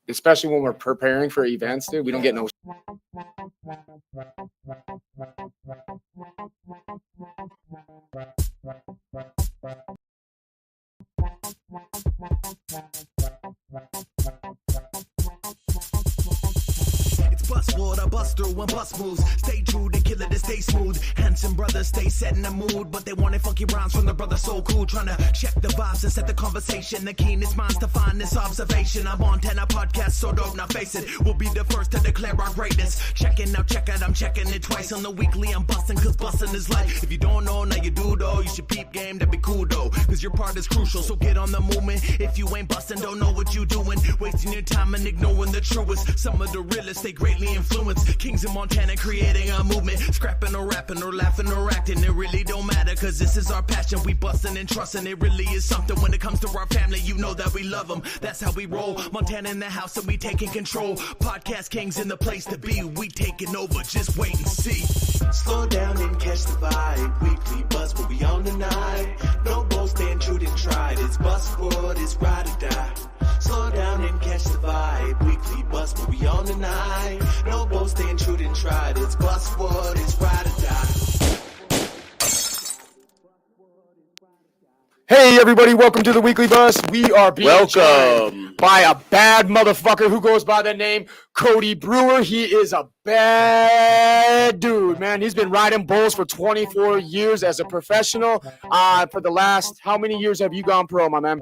especially when we're preparing for events, dude. We don't get no. Bust I bust through when bust moves. Stay true, they kill it, they stay smooth. Handsome brothers stay set in the mood, but they wanted funky rhymes from the brother so cool. Trying to check the vibes and set the conversation. The keenest minds to find this observation. I'm on 10 podcast, so dope, now face it. We'll be the first to declare our greatness. Checking out, check out, I'm checking it twice on the weekly. I'm busting, cause busting is life. If you don't know, now you do though. You should peep game, that'd be cool though. Cause your part is crucial, so get on the movement. If you ain't busting, don't know what you doing. Wasting your time and ignoring the truest. Some of the realest, they greatly influence. Kings in Montana creating a movement. Scrapping or rapping or laughing or acting. It really don't matter, cause this is our passion. We busting and trusting. It really is something. When it comes to our family, you know that we love them. That's how we roll. Montana in the house and we taking control. Podcast kings in the place to be. We taking over, just wait and see. Slow down and catch the vibe. Weekly buzz, but we on the night. No boasting, true and tried. It's bus squad, it's ride or die. Slow down and catch the vibe. Weekly bus, but we on the night. No boasting, true and tried. It's bus squad, it's ride or die. Hey everybody, welcome to the Weekly Bus. We are being joined by a bad motherfucker who goes by the name Cody Brewer. He is a bad dude, man. He's been riding bulls for 24 years as a professional. For the last, how many years have you gone pro, my man?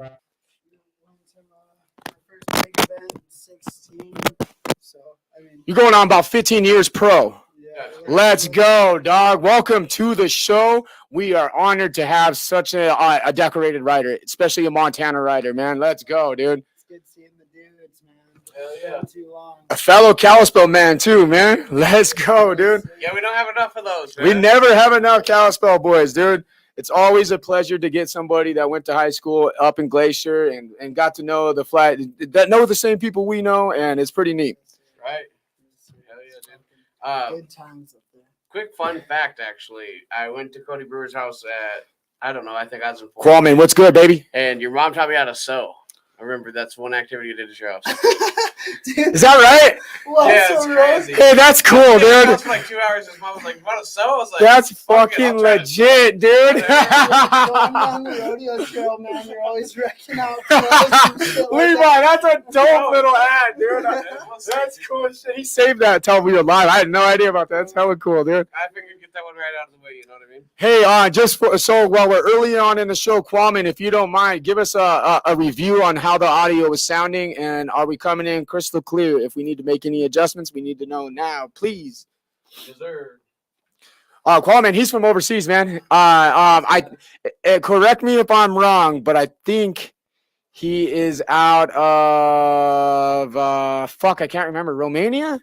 You're going on about 15 years pro. Let's go, dog. Welcome to the show. We are honored to have such a decorated rider, especially a Montana rider, man. Let's go, dude. It's good seeing the dudes, man. Hell yeah. Too long. A fellow kalispell man, too, man. Let's go, dude. Yeah, we don't have enough of those, man. We never have enough kalispell boys, dude. It's always a pleasure to get somebody that went to high school up in Glacier and got to know the flag, that know the same people we know, and it's pretty neat. Right. Hell yeah, dude. Good times up there. Quick fun fact, actually. I went to Cody Brewer's house at, I don't know, I think I was in Kwame, what's good, baby? And your mom taught me how to sew. I remember that's one activity you did at your house. Dude, Is that right? well, Yeah, so it's crazy. Hey, that's cool, I was dude. for like 2 hours. His mom was like, "You want to sew?" I was like, That's "Fuck it, fucking I'll try to legit, dude. Going down the rodeo trail, man, you're always wrecking out clothes and shit like Levi, that. that's a dope little ad, dude. That's cool shit. He saved that until we were live. I had no idea about that. That's hella cool, dude. I figured get that one right out of the way. You know what I mean? Hey, so while we're early on in the show, Kwame, if you don't mind, give us a review on how the audio is sounding, and are we coming in crystal clear? If we need to make any adjustments, we need to know now, please. Yes, sir. Kwame, he's from overseas, man. Correct me if I'm wrong, but I think he is out of I can't remember, Romania.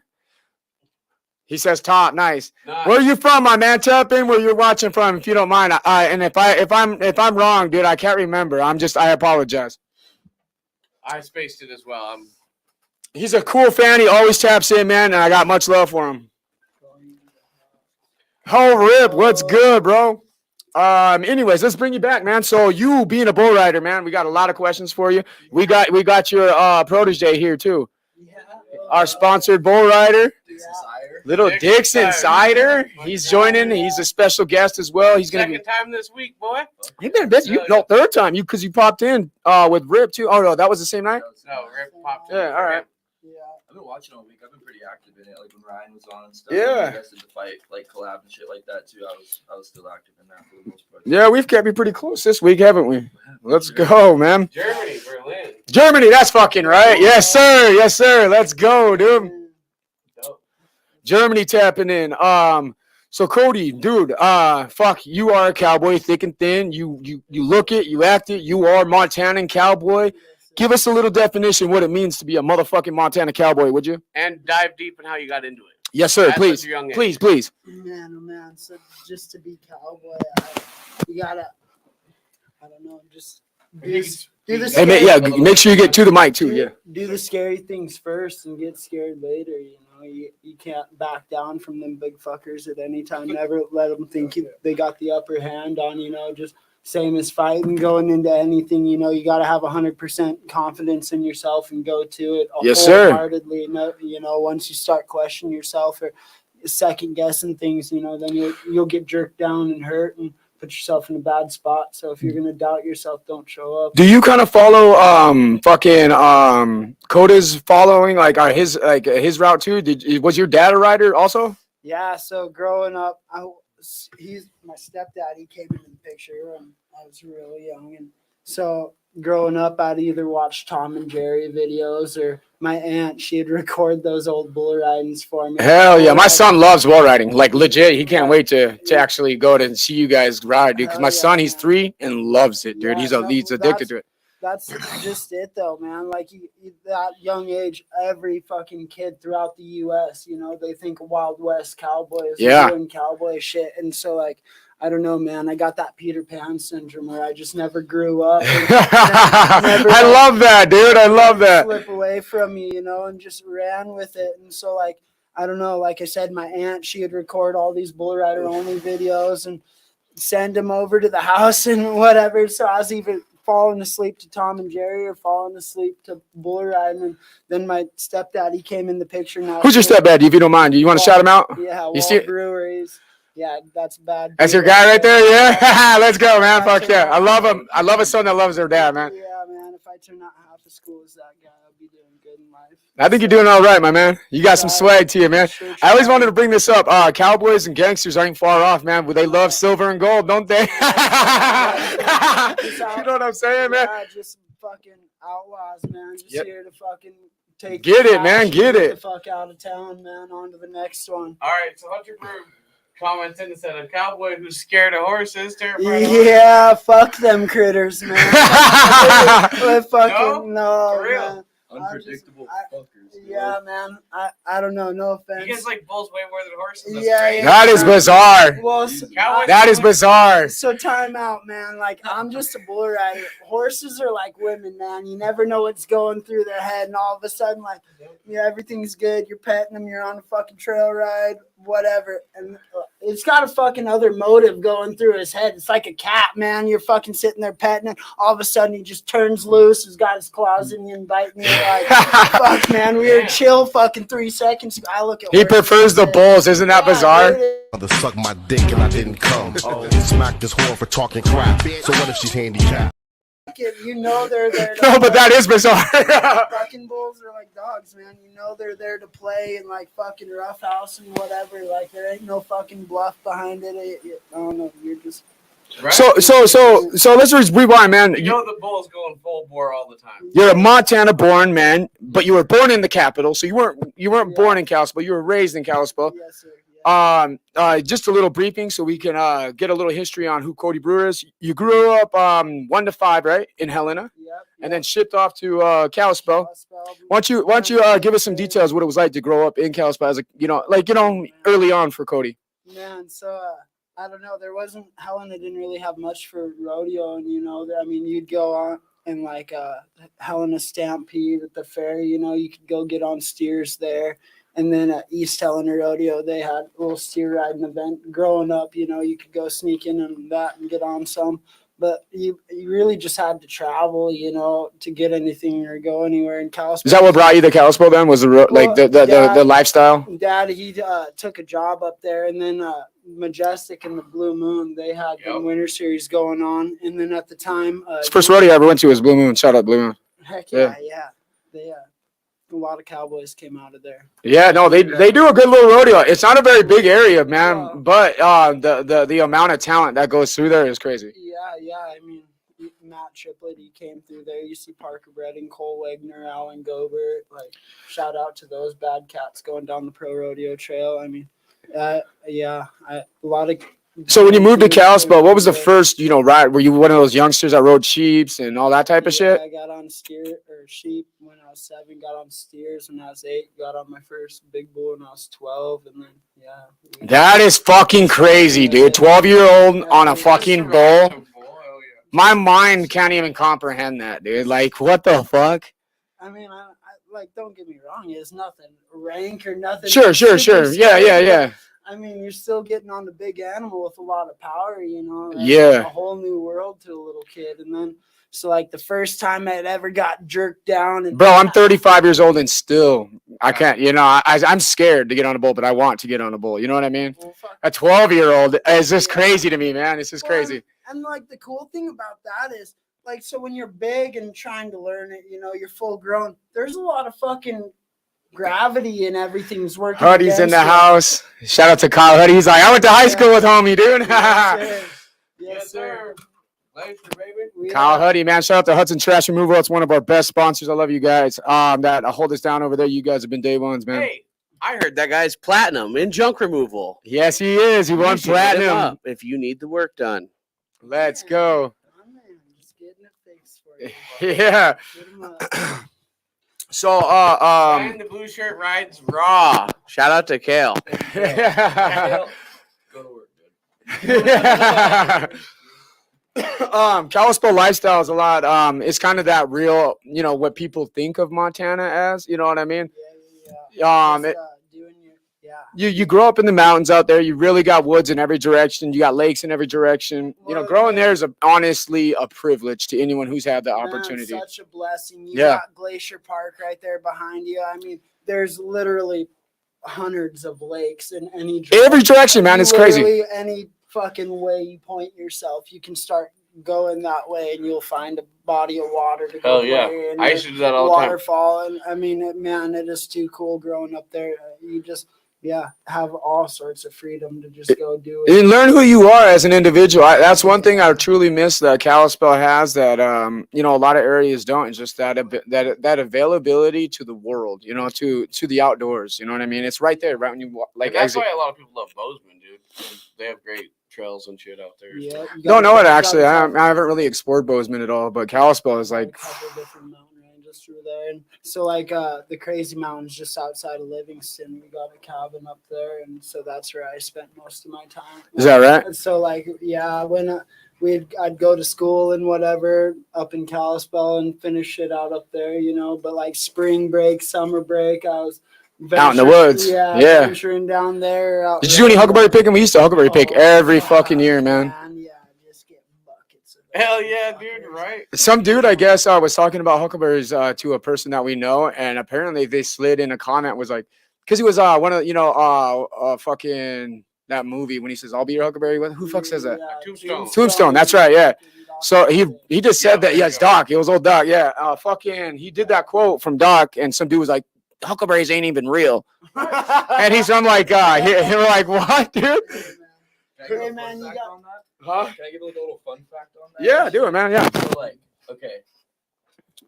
He says top, nice. Where are you from, my man? Tap in where you're watching from, if you don't mind. And if I'm wrong, dude, I can't remember. I apologize. I spaced it as well. He's a cool fan. He always taps in, man, and I got much love for him. Oh, Rip, what's good, bro? Anyways, let's bring you back, man. So you being a bull rider, man, we got a lot of questions for you. We got your protege here too. Yeah. Our sponsored bull rider, little Dixon Dixon Cider. Cider. He's joining. He's a special guest as well. He's gonna Second time this week, boy. He's been busy. No, third time. Because you popped in with Rip too. Oh no, that was the same night. No, Rip popped in. Yeah, all right. Yeah. I've been watching all week. I've been pretty active in it. Like when Ryan was on and stuff. Yeah. You guys did the fight, like collab and shit like that too. I was still active in that for the most part. Yeah, we've kept you pretty close this week, haven't we? Let's go, man. Germany, Berlin. Germany, that's fucking right. Yes, sir. Yes, sir. Let's go, dude. Dope. Germany tapping in. So Cody, dude, you are a cowboy, thick and thin. You look it, you act it. You are Montanan cowboy. Give us a little definition what it means to be a motherfucking Montana cowboy, would you? And dive deep in how you got into it. Yes, sir. At Please, such a young age. please. Man, oh man. So just to be cowboy, you gotta, I don't know, just do the Hey, man, yeah, make sure you get to the mic too. Yeah. do the scary things first and get scared later. You know, you can't back down from them big fuckers at any time. Never let them think they got the upper hand on. You know, just same as fighting, going into anything, you know, you got to have 100% confidence in yourself and go to it Yes, sir. wholeheartedly. You know, once you start questioning yourself or second guessing things, you know, then you'll get jerked down and hurt and put yourself in a bad spot. So if you're going to doubt yourself, don't show up. Do you kind of follow Coda's following his route too? Was your dad a rider also? Yeah, so growing up, he's my stepdad. He came into the picture when I was really young, and so growing up, I'd either watch Tom and Jerry videos or my aunt. She'd record those old bull ridings for me. Hell yeah, my son loves bull riding. Like legit, he can't wait to actually go to see you guys ride, dude. Because my son, he's 3 and loves it, dude. Yeah, He's addicted to it. That's just it, though, man. Like, that young age, every fucking kid throughout the U.S., you know, they think Wild West cowboys doing cowboy shit. And so, like, I don't know, man. I got that Peter Pan syndrome where I just never grew up. I love that, dude. I love that. Slip away from me, you know, and just ran with it. And so, like, I don't know. Like I said, my aunt, she would record all these bull rider only videos and send them over to the house and whatever. So I was even falling asleep to Tom and Jerry or falling asleep to bull riding. And then my stepdad, he came in the picture now. Who's your stepdad, if you don't mind? Do you want to shout him out? Yeah, you see Breweries. Yeah, that's bad. That's your guy right there? Yeah. Let's go, man. Fuck yeah. I love him. I love a son that loves their dad, man. Yeah, man. If I turn out half as cool as that guy, I'll be doing good in life. I think you're doing all right, my man. You got some swag to you, man. I always wanted to bring this up. Cowboys and gangsters ain't far off, man. They love silver and gold, don't they? You know what I'm saying, man? Yeah, just fucking outlaws, man. Just here to fucking take. Get it, man. Get it. The fuck out of town, man. On to the next one. All right, so Hunter Brew commented and said, a cowboy who's scared of horses, terrified Yeah, fuck them critters, man. Fucking no, for real? man. Unpredictable fuckers. Yeah, man. I don't know. No offense. You guys like bulls way more than horses. That's Yeah, crazy. yeah. That is bizarre. Well, That is bizarre. So time out, man. Like, I'm just a bull rider. Horses are like women, man. You never know what's going through their head, and all of a sudden, like, yeah, everything's good. You're petting them. You're on a fucking trail ride, whatever. And it's got a fucking other motive going through his head. It's like a cat, man. You're fucking sitting there petting it. All of a sudden, he just turns loose. He's got his claws in you and biting you. Like, fuck, man. We were chill fucking 3 seconds. I look at He prefers the bulls. Isn't that bizarre? Mother suck my dick and I didn't come. Smack this whore for talking crap. So what if she's handicapped? You know they're there. No, but that is bizarre. Fucking bulls are like dogs, man. You know they're there to play and like fucking roughhouse and whatever. Like there ain't no fucking bluff behind it. I don't know. You're just. Right? So let's just rewind, man. You know the bull's going full bore all the time. You're a Montana-born man, but you were born in the capital, so you weren't born in Kalispell. You were raised in Kalispell. Yes, sir. Just a little briefing so we can get a little history on who Cody Brewer is. You grew up 1 to 5, right, in Helena, and then shipped off to Kalispell. Why don't you give us some details what it was like to grow up in Kalispell as early on for Cody? Man, so I don't know. There wasn't Helena didn't really have much for rodeo, and I mean, you'd go on and like Helena Stampede at the fair. You could go get on steers there. And then at East Helena Rodeo, they had a little steer riding event. Growing up, you could go sneak in on that and get on some. But you really just had to travel, to get anything or go anywhere in Kalispell. Is that what brought you to Kalispell then? Was the lifestyle? Dad, he took a job up there. And then Majestic and the Blue Moon, they had the Winter Series going on. And then at the time... the first rodeo I ever went to was Blue Moon. Shout out Blue Moon. Heck yeah. A lot of cowboys came out of there. Yeah, no, they do a good little rodeo. It's not a very big area, man, but the amount of talent that goes through there is crazy. Yeah. I mean, Matt Triplett, he came through there. You see Parker Redding, Cole Wagner, Alan Gobert. Like, shout out to those bad cats going down the pro rodeo trail. I mean, a lot of. So when you moved to Kalispell, what was the first, ride? Were you one of those youngsters that rode sheeps and all that type of shit? I got on sheep when I was 7, got on steers when I was 8, got on my first big bull when I was 12, and then, That is fucking crazy, dude. 12-year-old on a fucking bull. My mind can't even comprehend that, dude. Like, what the fuck? I mean, I don't get me wrong. It's nothing rank or nothing. Sure. Yeah. I mean, you're still getting on the big animal with a lot of power, you know. That's Yeah. a whole new world to a little kid. And then, so like the first time I ever got jerked down, and Bro, I'm 35 years old and still I can't. You know, I'm scared to get on a bull, but I want to get on a bull. You know what I mean? well, fuck. A 12-year-old is just crazy to me, man. It's just crazy. And like the cool thing about that is, like, so when you're big and trying to learn it, you know, you're full grown. There's a lot of fucking gravity and everything's working. Huddy's in the against you. house. Shout out to Kyle Huddy. He's like, I went to high school with homie, dude. Yes, sir. Later, baby. We Kyle are- Huddy, man. Shout out to Hudson Trash Removal. It's one of our best sponsors. I love you guys. That hold us down over there. You guys have been day ones, man. Hey, I heard that guy's platinum in junk removal. Yes, he is. He You won should hit him platinum. up if you need the work done. Let's go. I'm just getting it fixed for you. Yeah. Hit 'em up. So, And the blue shirt rides raw. Shout out to Kale. yeah. Go to work, dude. Kalispell lifestyle is a lot. It's kind of that real, you know, what people think of Montana as. You know what I mean? Yeah. It- Doing your, You grow up in the mountains out there. You really got woods in every direction. You got lakes in every direction. You know, Well, growing yeah. there is honestly a privilege to anyone who's had the Man, opportunity. such a blessing. You Yeah. got Glacier Park right there behind you. I mean, there's literally hundreds of lakes in any Every direction, man. It's crazy. Literally any fucking way you point yourself, you can start going that way, and you'll find a body of water to go Hell yeah. play in. I used to do that all the time. Waterfall, and I mean, man, it is too cool growing up there. You just have all sorts of freedom to just go do it. And learn who you are as an individual. That's one thing I truly miss that Kalispell has that you know, a lot of areas don't. It's just that availability to the world, you know, to the outdoors. You know what I mean? It's right there, right when you like And that's exit. why a lot of people love Bozeman, dude. They have great trails and shit out there. Yeah, you Don't gotta- know it you actually. gotta I haven't really explored Bozeman at all, but Kalispell is like, a couple different mountain ranges through there, and so like the Crazy Mountains just outside of Livingston, we got a cabin up there, and so that's where I spent most of my time. is that right? And so like when I'd go to school and whatever up in Kalispell and finish it out up there, you know. But like spring break, summer break, I was Out in the venturing- woods. Yeah. venturing down there. out Did you do any there. huckleberry picking? We used to huckleberry pick Oh, every fucking year, man. Yeah, just get buckets of Hell those yeah, dude, fuckers. right? Some dude, I guess, was talking about huckleberries to a person that we know, and apparently they slid in a comment was like, because he was one of fucking that movie when he says, "I'll be your huckleberry." Who fuck says that? Tombstone. Tombstone, that's right, yeah. So he just said Yeah, that. there Yeah, you it's go. Doc. It was old Doc. Yeah, he did that quote from Doc, and some dude was like, "Huckleberries ain't even real," and I'm like, we're like, what, dude? Can I give Hey, a man, fun you fact got- on that? Huh? Can I give like a little fun fact on that? Yeah, do it, man. Yeah. So like, okay,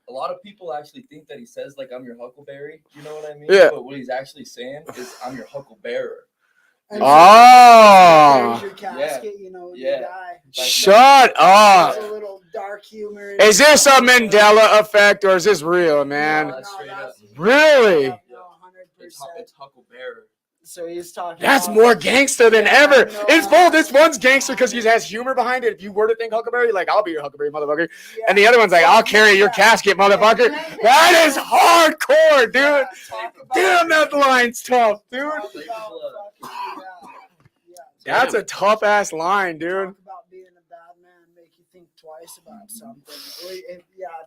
a lot of people actually think that he says like I'm your huckleberry. You know what I mean? Yeah. But what he's actually saying is I'm your hucklebearer. And so Oh, there's your casket, you know, when you Yeah. die. shut up. There's a little dark humor. in Is it. this a Mandela effect or is this real, man? that's straight up. Really? No, 100%. It's hucklebearer. So he's talking. That's about- more gangster than Yeah, ever. no, It's both. This one's gangster because he has humor behind it. If you were to think Huckleberry, like, I'll be your Huckleberry, motherfucker. Yeah. And the other one's like, I'll carry your casket, motherfucker. That is hardcore, dude. Yeah, talk about- Damn, that line's tough, dude. talk about fucking- yeah. That's a tough ass line, dude. Talk about being a bad man, make you think twice about something.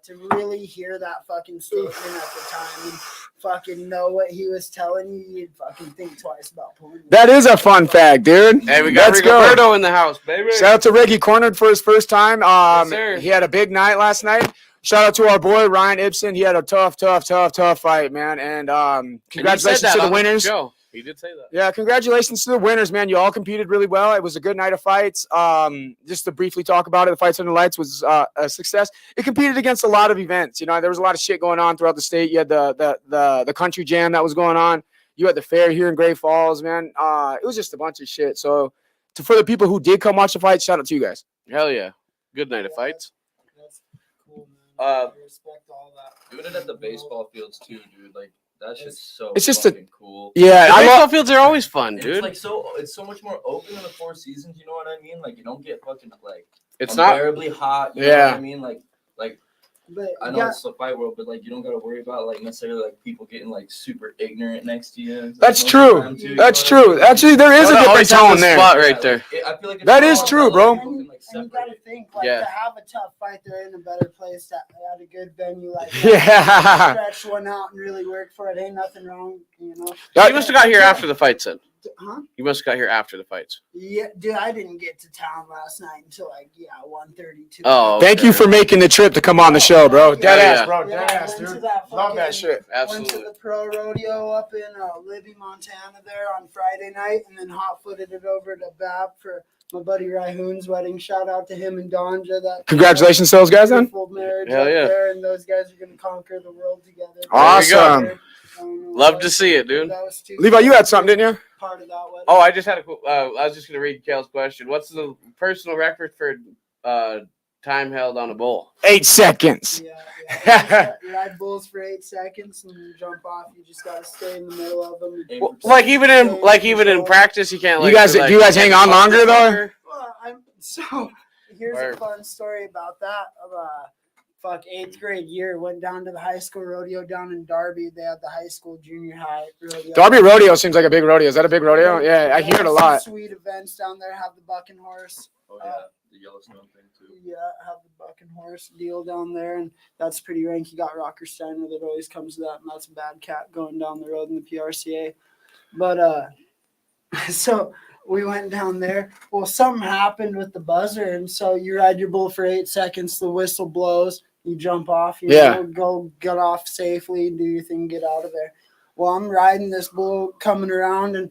To really hear that fucking statement at the time and fucking know what he was telling you, you'd fucking think twice about pulling. That is a fun fact, dude. Hey, we got Let's go. Rigoberto in the house, baby. Shout out to Reggie Cornered for his first time. Yes, sir. He had a big night last night. Shout out to our boy Ryan Ibsen. He had a tough fight, man. And congratulations to the winners. He did say that. Yeah, congratulations to the winners, man. You all competed really well. It was a good night of fights. Just to briefly talk about it, the Fights Under Lights was a success. It competed against a lot of events. You know, there was a lot of shit going on throughout the state. You had the country jam that was going on. You had the fair here in Great Falls, man. It was just a bunch of shit. So, for the people who did come watch the fight, shout out to you guys. Hell yeah. Good night of fights. That's cool, man. I respect all that. Doing it at the baseball fields too, dude. Like that shit's so It's just fucking cool. Yeah, The I baseball love. fields are always fun, It's dude. like it's so much more open in the Four Seasons. You know what I mean? Like you don't get fucking like It's not. unbearably hot. You know Yeah. what I mean? Like But I know it's the fight world, but like you don't gotta worry about like necessarily like people getting like super ignorant next to you. That's Most of the true. time, too, That's you know what I true. mean? Actually, there is a different Always have tone the there. spot right there. I feel like it's That all is about, true, like, bro. people can, like, and you separate. gotta think like Yeah. to have a tough fight, they're in a better place at a good venue like that. Yeah. Stretch one out and really work for it. Ain't nothing wrong, you know. You must have got here after the fights then. Huh? You must have got here after the fights. Yeah, dude, I didn't get to town last night until like 1:32. Oh, Thank you for making the trip to come on the show, bro. Dead ass, bro. Yeah, Dead I ass, went to dude. that Love that fucking- shit. Went to Absolutely. the pro rodeo up in Libby, Montana there on Friday night, and then hot-footed it over to Bab for my buddy Raihoon's wedding. Shout out to him and Donja. That Congratulations to those guys, then. beautiful marriage Hell up yeah. there, and those guys are gonna conquer the world together. Awesome. Love to see it, dude. That was too- Levi, you had something, didn't you? Part of that wedding. Oh, I just had I was just gonna read Kale's question. What's the personal record for time held on a bull? 8 seconds. Yeah. You ride bulls for 8 seconds and you jump off. You just gotta stay in the middle of them. Well, like even in practice, you can't. Like, You guys, like, do you guys hang on longer though? Well, so here's a fun story about that. Fuck, 8th grade year, went down to the high school rodeo down in Darby. They had the high school junior high rodeo. Darby Rodeo seems like a big rodeo. Is that a big rodeo? Yeah, I hear it a Some lot. Sweet events down there. Have the bucking horse. Oh yeah, the Yellowstone thing too. Yeah, have the bucking horse deal down there, and that's pretty rank. You got Rocker Steiner that always comes to that, and that's a bad cat going down the road in the PRCA. But so we went down there. Well, something happened with the buzzer, and so you ride your bull for 8 seconds. The whistle blows. You jump off. You know, go get off safely, do your thing, get out of there. Well, I'm riding this bull coming around, and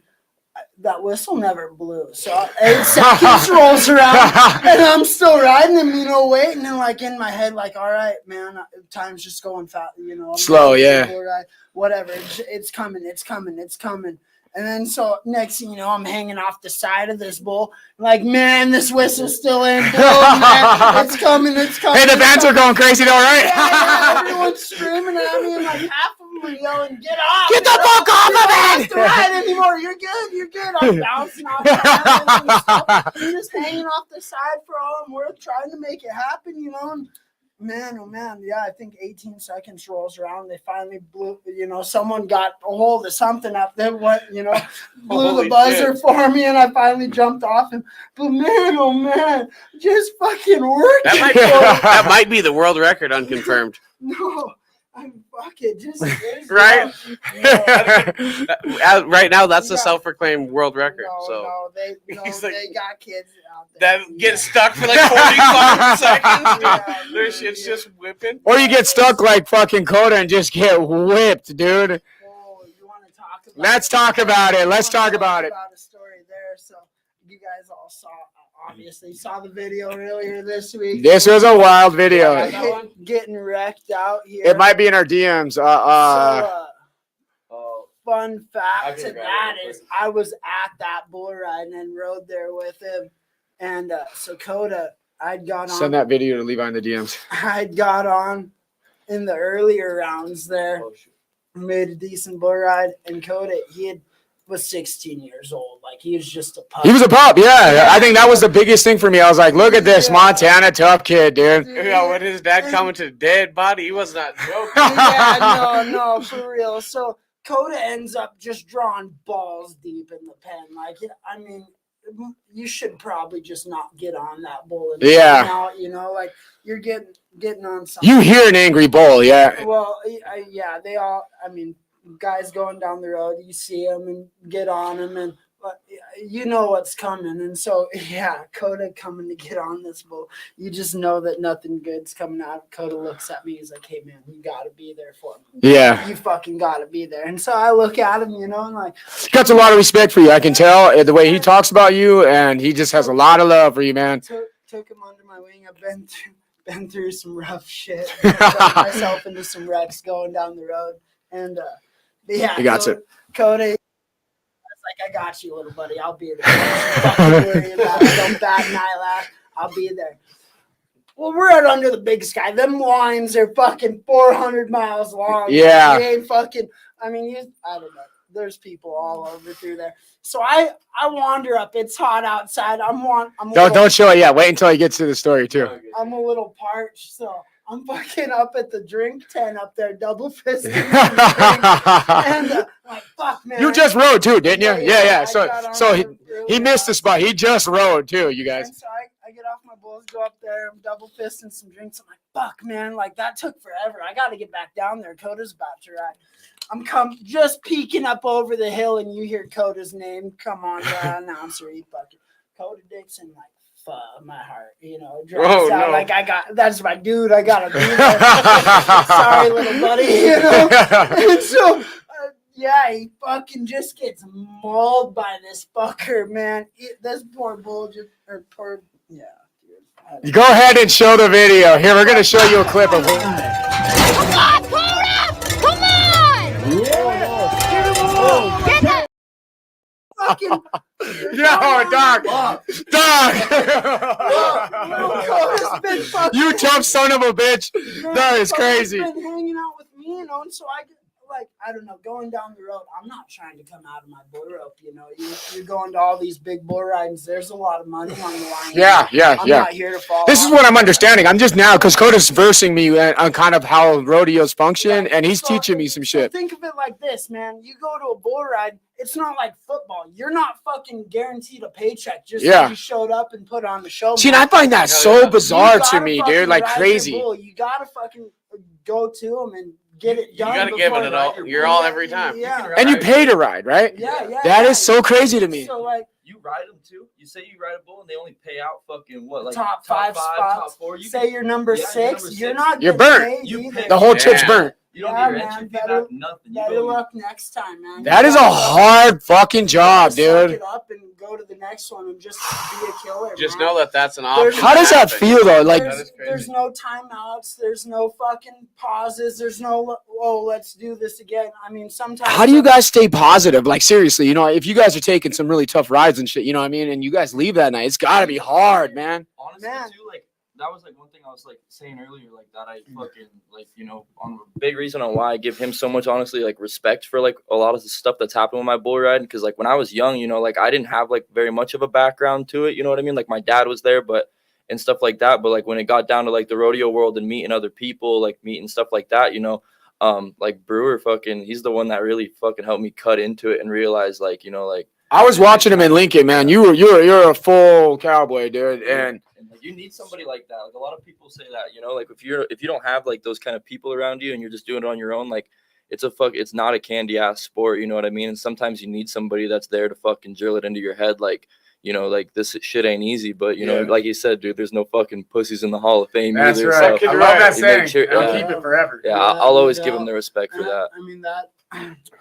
that whistle never blew. So 8 seconds rolls around, and I'm still riding him, waiting, and like in my head, like, all right, man, time's just going fast, I'm Slow, yeah. Whatever, it's coming. And then so next thing you know, I'm hanging off the side of this bull. Like, man, this whistle's still ain't blowing, man. It's coming. Hey, the fans are going crazy though, right? Yeah, everyone's screaming at me, and like half of them are yelling, "Get off! Get the fuck off of You don't have it!" to ride anymore. You're good. I'm bouncing off the island and stuff. I'm just hanging off the side for all I'm worth, trying to make it happen, And man, oh man, yeah, I think 18 seconds rolls around. They finally blew, someone got a hold of something up there, blew Holy the buzzer shit. for me, and I finally jumped off him. But man, oh man, just fucking working. That might be the world record, unconfirmed. No, I'm fucking just Right? No, Right now, that's the Yeah. self-proclaimed world record. no, they He's like- got kids out there. That gets stuck for like 45 seconds. Yeah. Their shit's just whipping. Or you get stuck like fucking Coda and just get whipped, dude. Oh, you want to talk about Let's talk about it. Let's talk about it. About a story there. So you guys all obviously saw the video earlier this week. This was a wild video. Yeah, getting wrecked out here. It might be in our DMs. Fun I fact can to grab that it real is I was at that bull ride and rode there with him. And so Coda, I'd got on. Send that video to Levi in the DMs. I'd got on in the earlier rounds there. Oh shit. Made a decent bull ride, and Coda, was 16 years old. Like, he was just a pup. He was a pup, yeah. I think that was the biggest thing for me. I was like, look at this Montana tough kid, dude. Yeah, when his dad commented dead body, he was not joking. Yeah, no, for real. So Coda ends up just drawing balls deep in the pen. Like, I mean, you should probably just not get on that bull. And Yeah. out, like you're getting on something. You hear an angry bull, yeah. Well, yeah, they all. I mean, guys going down the road, you see them and get on them, and you know what's coming. And so, yeah, Coda coming to get on this bull. You just know that nothing good's coming out. Coda looks at me. He's like, "Hey, man, you got to be there for me. Yeah. You fucking got to be there." And so I look at him, and like, He got a lot of respect for you. I can tell the way he talks about you, and he just has a lot of love for you, man. took him under my wing. I've been through some rough shit. Got myself into some wrecks going down the road, and yeah, You got it. Coda. I was like, "I got you, little buddy. I'll be there. Don't fucking worry about it. Don't bat an eyelash. I'll be there." Well, we're out under the big sky. Them lines are fucking 400 miles long. Yeah. They ain't fucking. I mean, I don't know. There's people all over through there. So I wander up. It's hot outside. Don't show it yet. Wait until he gets to the story too. I'm a little parched, so I'm fucking up at the drink tent up there, double fisting. And like, fuck, man. You just rode too, didn't you? Yeah. I got on So there he really missed the fast. spot. He just rode too, you guys. And so I get off my bulls, go up there, I'm double fisting some drinks. I'm like, fuck, man, like that took forever. I got to get back down there. Coda's about to ride. I'm just peeking up over the hill, and you hear Coda's name. Come on, the announcer, he fucking Coda Dixon, like, fuck my heart, you know. Drops out, no. like that's my dude. I gotta be there. Sorry, little buddy, you know. And so. Yeah, he fucking just gets mauled by this fucker, man. This poor bull just, yeah. Dude. Go ahead and show the video. Here, we're going to show you a clip of it. Come on, Cora! Come on! Get that Fucking. Yo, dog. Coda's been fucking. You tough son of a bitch. That is Coda's crazy. been hanging out with me, you know, and so I don't know, going down the road, I'm not trying to come out of my bull rope, you know. You're going to all these big bull ridings. There's a lot of money on the line. Yeah. I'm not here to fall This is off. what I'm understanding. I'm just now, because Coda's versing me on kind of how rodeos function, and he's teaching me some shit. Think of it like this, man. You go to a bull ride, it's not like football. You're not fucking guaranteed a paycheck just because you showed up and put on the show. See, and man. I find that so bizarre to me, fucking dude. Like ride your crazy. bull. You gotta fucking go to them and get it done. You gotta give it all. You're all every time. Yeah. And you pay to ride, right? Yeah. That is so crazy to me. So like You ride them too. You say you ride a bull and they only pay out fucking what, like top five spots. top four. You Say you're number Yeah, you're six. number You're six. not. You're getting burnt. paid You either. pick- The whole trip's Yeah. burnt. You don't Yeah, get your man, entry fee better- back, nothing. You Better go, luck next time, man. That is a hard fucking job, Suck dude. it up and go to the next one and just be a killer. Just man. know that that's an There's- option. How does that happen. feel though? Like, That is crazy. There's no timeouts. There's no fucking pauses. There's no, let's do this again. I mean, sometimes. how do you guys stay positive? Like, seriously, you know, if you guys are taking some really tough rides and shit, you know what I mean, and you guys leave that night, it's got to be hard, man. honestly Man. too, like that was like one thing I was like saying earlier, like that I fucking like, you know, on a big reason on why I give him so much honestly like respect for like a lot of the stuff that's happened with my bull riding, because like when I was young, you know, like I didn't have like very much of a background to it, you know what I mean? Like my dad was there, but and stuff like that, but like when it got down to like the rodeo world and meeting other people, like meeting stuff like that, you know, like Brewer fucking, he's the one that really fucking helped me cut into it and realize like, you know, like I was watching him in Lincoln, man. You're a full cowboy, dude, and like, you need somebody like that. Like a lot of people say that, you know, like if you don't have like those kind of people around you and you're just doing it on your own, like it's not a candy ass sport, you know what I mean? And sometimes you need somebody that's there to fucking drill it into your head, like, you know, like this shit ain't easy, but you know, like you said, dude, there's no fucking pussies in the Hall of Fame that's either. right. So I love that you make saying. sure- I'll yeah. keep it forever. Yeah, Yeah, I'll always no give him doubt. the respect for that. I mean,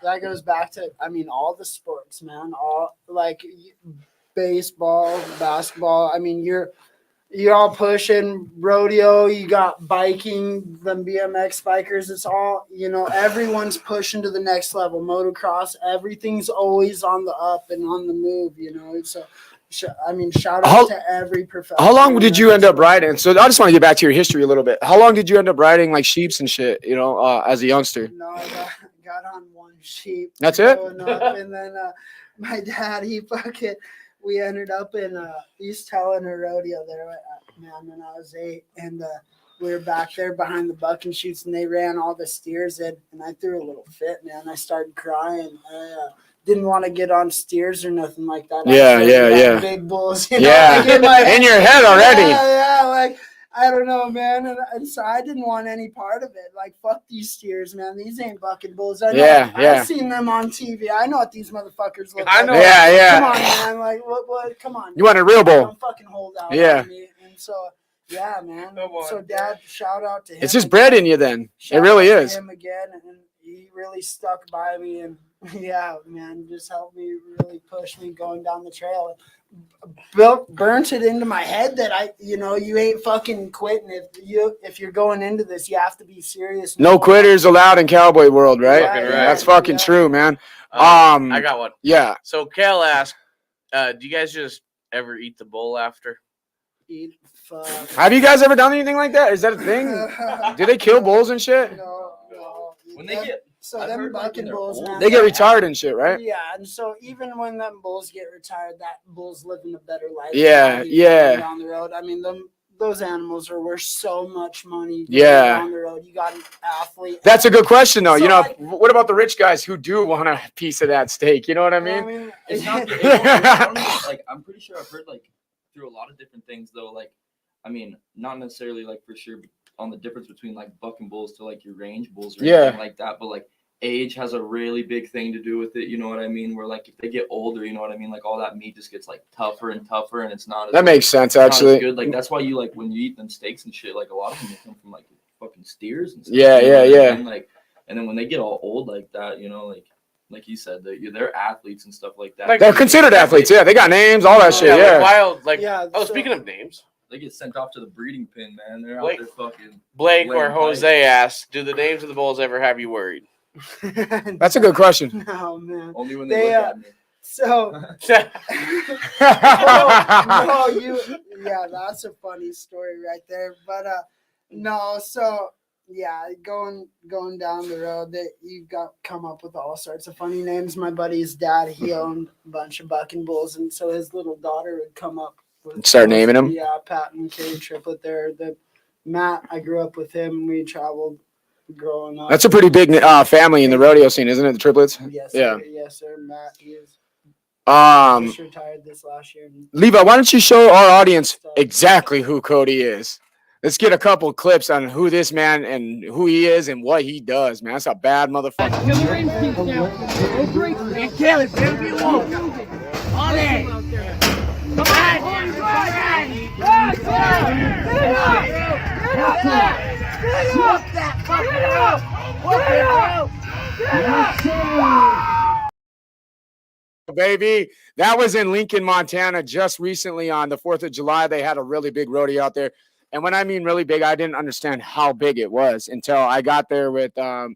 that goes back to, I mean, all the sports, man. All like baseball, basketball. I mean, you're all pushing rodeo. You got biking, them BMX bikers. It's all, you know, everyone's pushing to the next level. Motocross, everything's always on the up and on the move. You know, so. I mean, shout out to every professional. How long did you end up riding? So I just want to get back to your history a little bit. How long did you end up riding like sheeps and shit, you know, as a youngster? No, I got on one sheep. That's it? Growing up, and then my dad, we ended up in East Helena Rodeo there, man, when I was 8. And we were back there behind the bucking chutes, and they ran all the steers in, and I threw a little fit, man. I started crying. I didn't want to get on steers or nothing like that. Yeah. Big bulls, you know, Yeah, like in your head already. Yeah, like I don't know, man, and so I didn't want any part of it. Like, fuck these steers, man. These ain't bucking bulls. I know, Yeah. I've seen them on TV. I know what these motherfuckers look I like. know. Yeah. Come on, man. Like, what? Come on. You want a real bull? Don't fucking hold out. Yeah. On me. And so, yeah, man. Come on. So, Dad, shout out to him. It's just bred in you then. It Shout really out to is. him again, and he really stuck by me, and yeah, man, just helped me really push me going down the trail. Burnt it into my head that you ain't fucking quitting. If you're going into this, you have to be serious. No quitters allowed in cowboy world, right? Yeah, yeah, That's fucking yeah. true, man. I got one. Yeah. So Cal asked, do you guys just ever eat the bull after? Eat, fuck. Have you guys ever done anything like that? Is that a thing? Do they kill bulls and shit? No. When they get, So I've them heard, like, when bucking they're bulls, old, man. They get retired and shit, right? Yeah, and so even when them bulls get retired, that bull's living a better life. Yeah, than yeah. down the road. I mean, those animals are worth so much money. Yeah. Down the road, you got an athlete. That's a good question, though. So, You know, like- what about the rich guys who do want a piece of that steak? You know what I mean? It's not. I don't even, like, I'm pretty sure I've heard like through a lot of different things though. Like, I mean, not necessarily like for sure on the difference between like buck and bulls to like your range bulls or anything like that, but like age has a really big thing to do with it. You know what I mean? Where like if they get older, you know what I mean? Like all that meat just gets like tougher and tougher, and it's not. As, that makes sense, not as actually. good. Like that's why you like when you eat them steaks and shit. Like a lot of them they come from like fucking steers and stuff. Yeah, you know yeah, what I yeah. mean? Like, and then when they get all old like that, you know, like you said, they're athletes and stuff like that. Like- They're considered athletes. Yeah, they got names, all that shit. Like Yeah. wild. Like, Yeah, oh, so- speaking of names, They get sent off to the breeding pen, man. They're Blake- out there fucking. Blake Laying or Jose pipe. asked, "Do the names of the bulls ever have you worried?" That's a good question. No, man. Only when they They, look at me. So, no, yeah, that's a funny story right there. But no, so yeah, going down the road, that you got come up with all sorts of funny names. My buddy's dad, he owned a bunch of bucking bulls, and so his little daughter would come up with Start naming them? Yeah, Pat and Kay Triplet there. The Matt, I grew up with him. We traveled growing up. That's a pretty big family in the rodeo scene, isn't it? The triplets. Yes, Yeah. sir. Yes, sir. Matt, he is just retired this last year. Levi, why don't you show our audience exactly who Cody is? Let's get a couple clips on who this man and who he is and what he does, man. That's a bad motherfucker. Baby, that was in Lincoln, Montana just recently on the 4th of July. They had a really big rodeo out there. And when I mean really big, I didn't understand how big it was until I got there with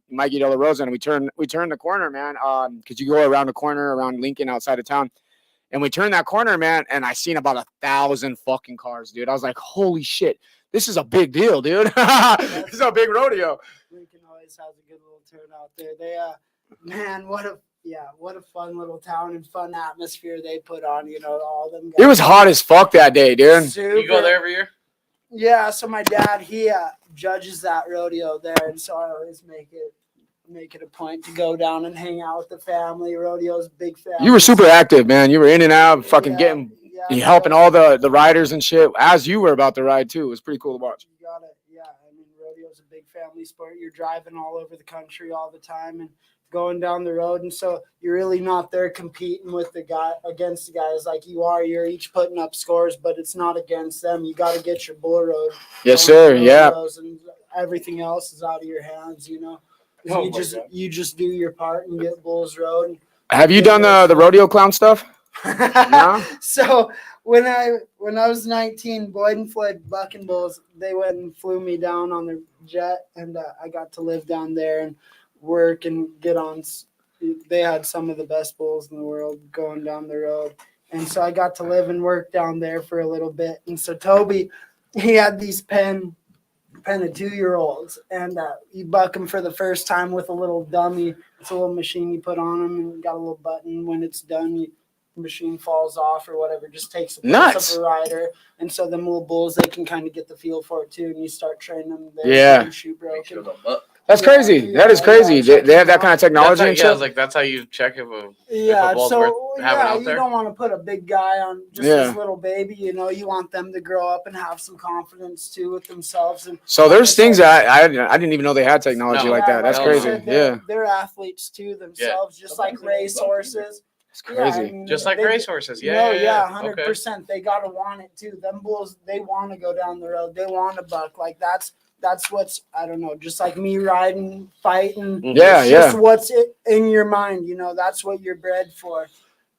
Mikey De La Rosa, and we turned the corner, man, because you go around the corner around Lincoln outside of town. And we turned that corner, man, and I seen about 1,000 fucking cars, dude. I was like, holy shit, this is a big deal, dude. This is a big rodeo. Lincoln always has a good little turnout there. They man, what a fun little town and fun atmosphere they put on, you know, all them guys. It was hot as fuck that day, dude. You go there every year? Yeah, so my dad, he judges that rodeo there, and so I always make it a point to go down and hang out with the family. Rodeo's a big family. You were super active, man. You were in and out, fucking getting, yeah, helping all the riders and shit as you were about to ride too. It was pretty cool to watch. You got it. Yeah, I mean, rodeo's a big family sport. You're driving all over the country all the time and going down the road, and so you're really not there competing with against the guys like you are. You're each putting up scores, but it's not against them. You got to get your bull road. Yes, sir. Yeah. And everything else is out of your hands, you know. Oh You just do your part and get bulls road. Have you done the rodeo clown stuff? No? So when I was 19, Boyd and Floyd Bucking Bulls, they went and flew me down on their jet, and I got to live down there and work and get on. They had some of the best bulls in the world going down the road, and so I got to live and work down there for a little bit. And so Toby, he had these pen of 2-year-olds, and you buck them for the first time with a little dummy. It's a little machine you put on them, and got a little button. When it's done, the machine falls off or whatever, just takes the place of a rider. And so them little bulls, they can kind of get the feel for it too, and you start training them there. Yeah. Shoe broken. That's crazy. That is crazy. They have that kind of technology and That's how, I shit. was like, that's how you check if a Yeah, bull's so worth having out you there? don't want to put a big guy on just this little baby. You know, you want them to grow up and have some confidence too with themselves. And So there's things that I didn't even know they had technology No. like that. That's like hell I crazy. said, Yeah, they're athletes too themselves, just like race horses. it's crazy. I mean, Just like they- racehorses. No, Yeah. 100%. They gotta want it too. Them bulls, they want to go down the road. They want to buck. Like that's what's, I don't know, just like me riding, fighting. Yeah, It's just what's in your mind. You know, that's what you're bred for.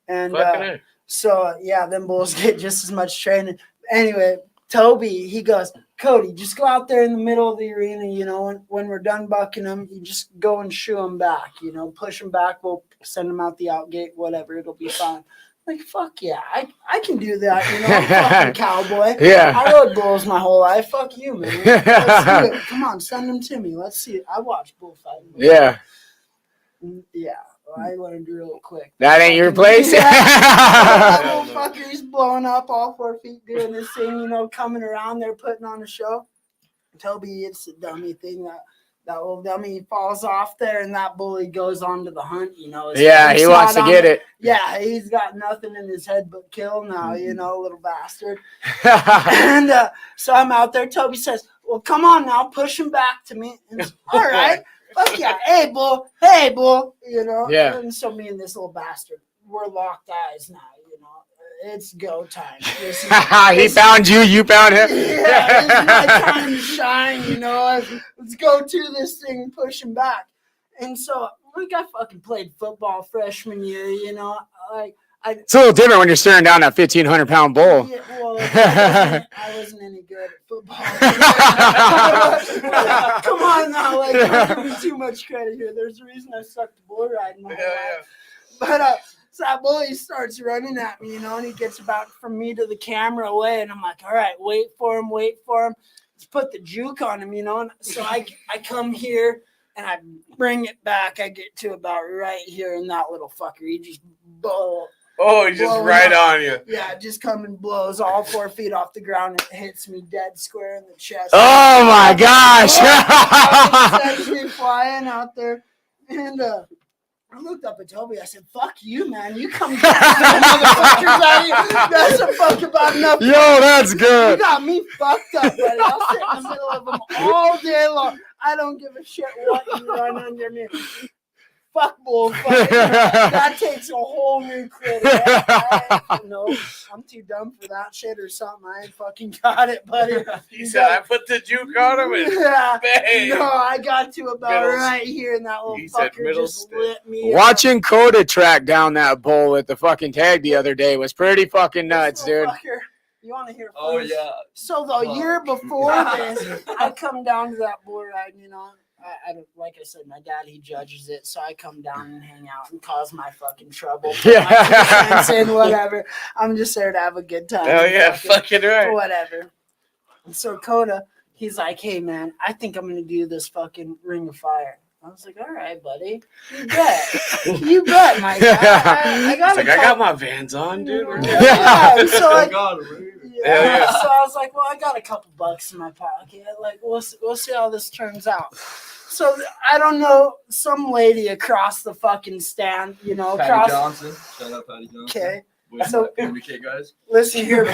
And Fucking A. so yeah, them bulls get just as much training. Anyway, Toby, he goes, Cody, just go out there in the middle of the arena. You know, when we're done bucking them, you just go and shoo them back. You know, push them back. We'll send them out the out gate. Whatever, it'll be fine. Like, fuck yeah, I can do that. You know, I'm a fucking cowboy. Yeah. I rode bulls my whole life. Fuck you, man. Let's do it. Come on, send them to me. Let's see it. I watch bullfighting. Yeah. Yeah. Well, I learned real quick. That ain't your place. Yeah. That motherfucker, he's blowing blowing up all 4 feet, doing this thing, you know, coming around there, putting on a show. Toby, it's a dummy thing that little dummy falls off there, and that bully goes on to the hunt, you know. Yeah, he wants to get it. Yeah, he's got nothing in his head but kill now, you know, little bastard. And so I'm out there. Toby says, well, come on now, push him back to me. And all right, fuck yeah, hey, bull, you know. Yeah. And so me and this little bastard, we're locked eyes now, you know. It's go time. He found you, you found him. Yeah, it's my time to shine, you know. Let's go to this thing and push him back. And so, like, I fucking played football freshman year, you know. It's a little different when you're staring down that 1,500-pound bull. Yeah, well, I wasn't any good at football. Come on now, like, don't give me too much credit here. There's a reason I sucked the bull riding my whole life. But so that bully starts running at me, you know, and he gets about from me to the camera away, and I'm like, all right, wait for him. Let's put the juke on him, you know. And so I come here, and I bring it back. I get to about right here, and that little fucker, he just he's just right on you. Yeah, just come and blows all 4 feet off the ground and hits me dead square in the chest. Oh, my gosh. Sends me flying out there, and I looked up at Toby. I said, fuck you, man. You come get motherfuckers out here. That's a fuck about enough. Yo, that's good. You got me fucked up, buddy. I'll sit in the middle of them all day long. I don't give a shit what you run under me. Fuck bullfight. That takes a whole new critter. No, I'm too dumb for that shit or something. I ain't fucking got it, buddy. He said, I put the juke on him and bang. No, I got to about right here, and that little fucker just lit me Watching Cody track down that bull with the fucking tag the other day was pretty fucking nuts, dude. Fucker, you want to hear? Oh, yeah. So the year before this, I come down to that bull ride, you know. I don't, like I said, my dad, he judges it, so I come down and hang out and cause my fucking trouble. Yeah. And whatever. I'm just there to have a good time. Oh, yeah, fucking right. Whatever. And so Coda, he's like, hey, man, I think I'm going to do this fucking Ring of Fire. I was like, all right, buddy. You bet. You bet, my guy. I got my Vans on, dude. Yeah. So, like, Yeah. So I was like, well, I got a couple bucks in my pocket. Like, we'll see how this turns out. So I don't know, some lady across the fucking stand, you know, Patty Johnson. Shout out Patty Johnson. Okay. So, MBK guys. Listen here,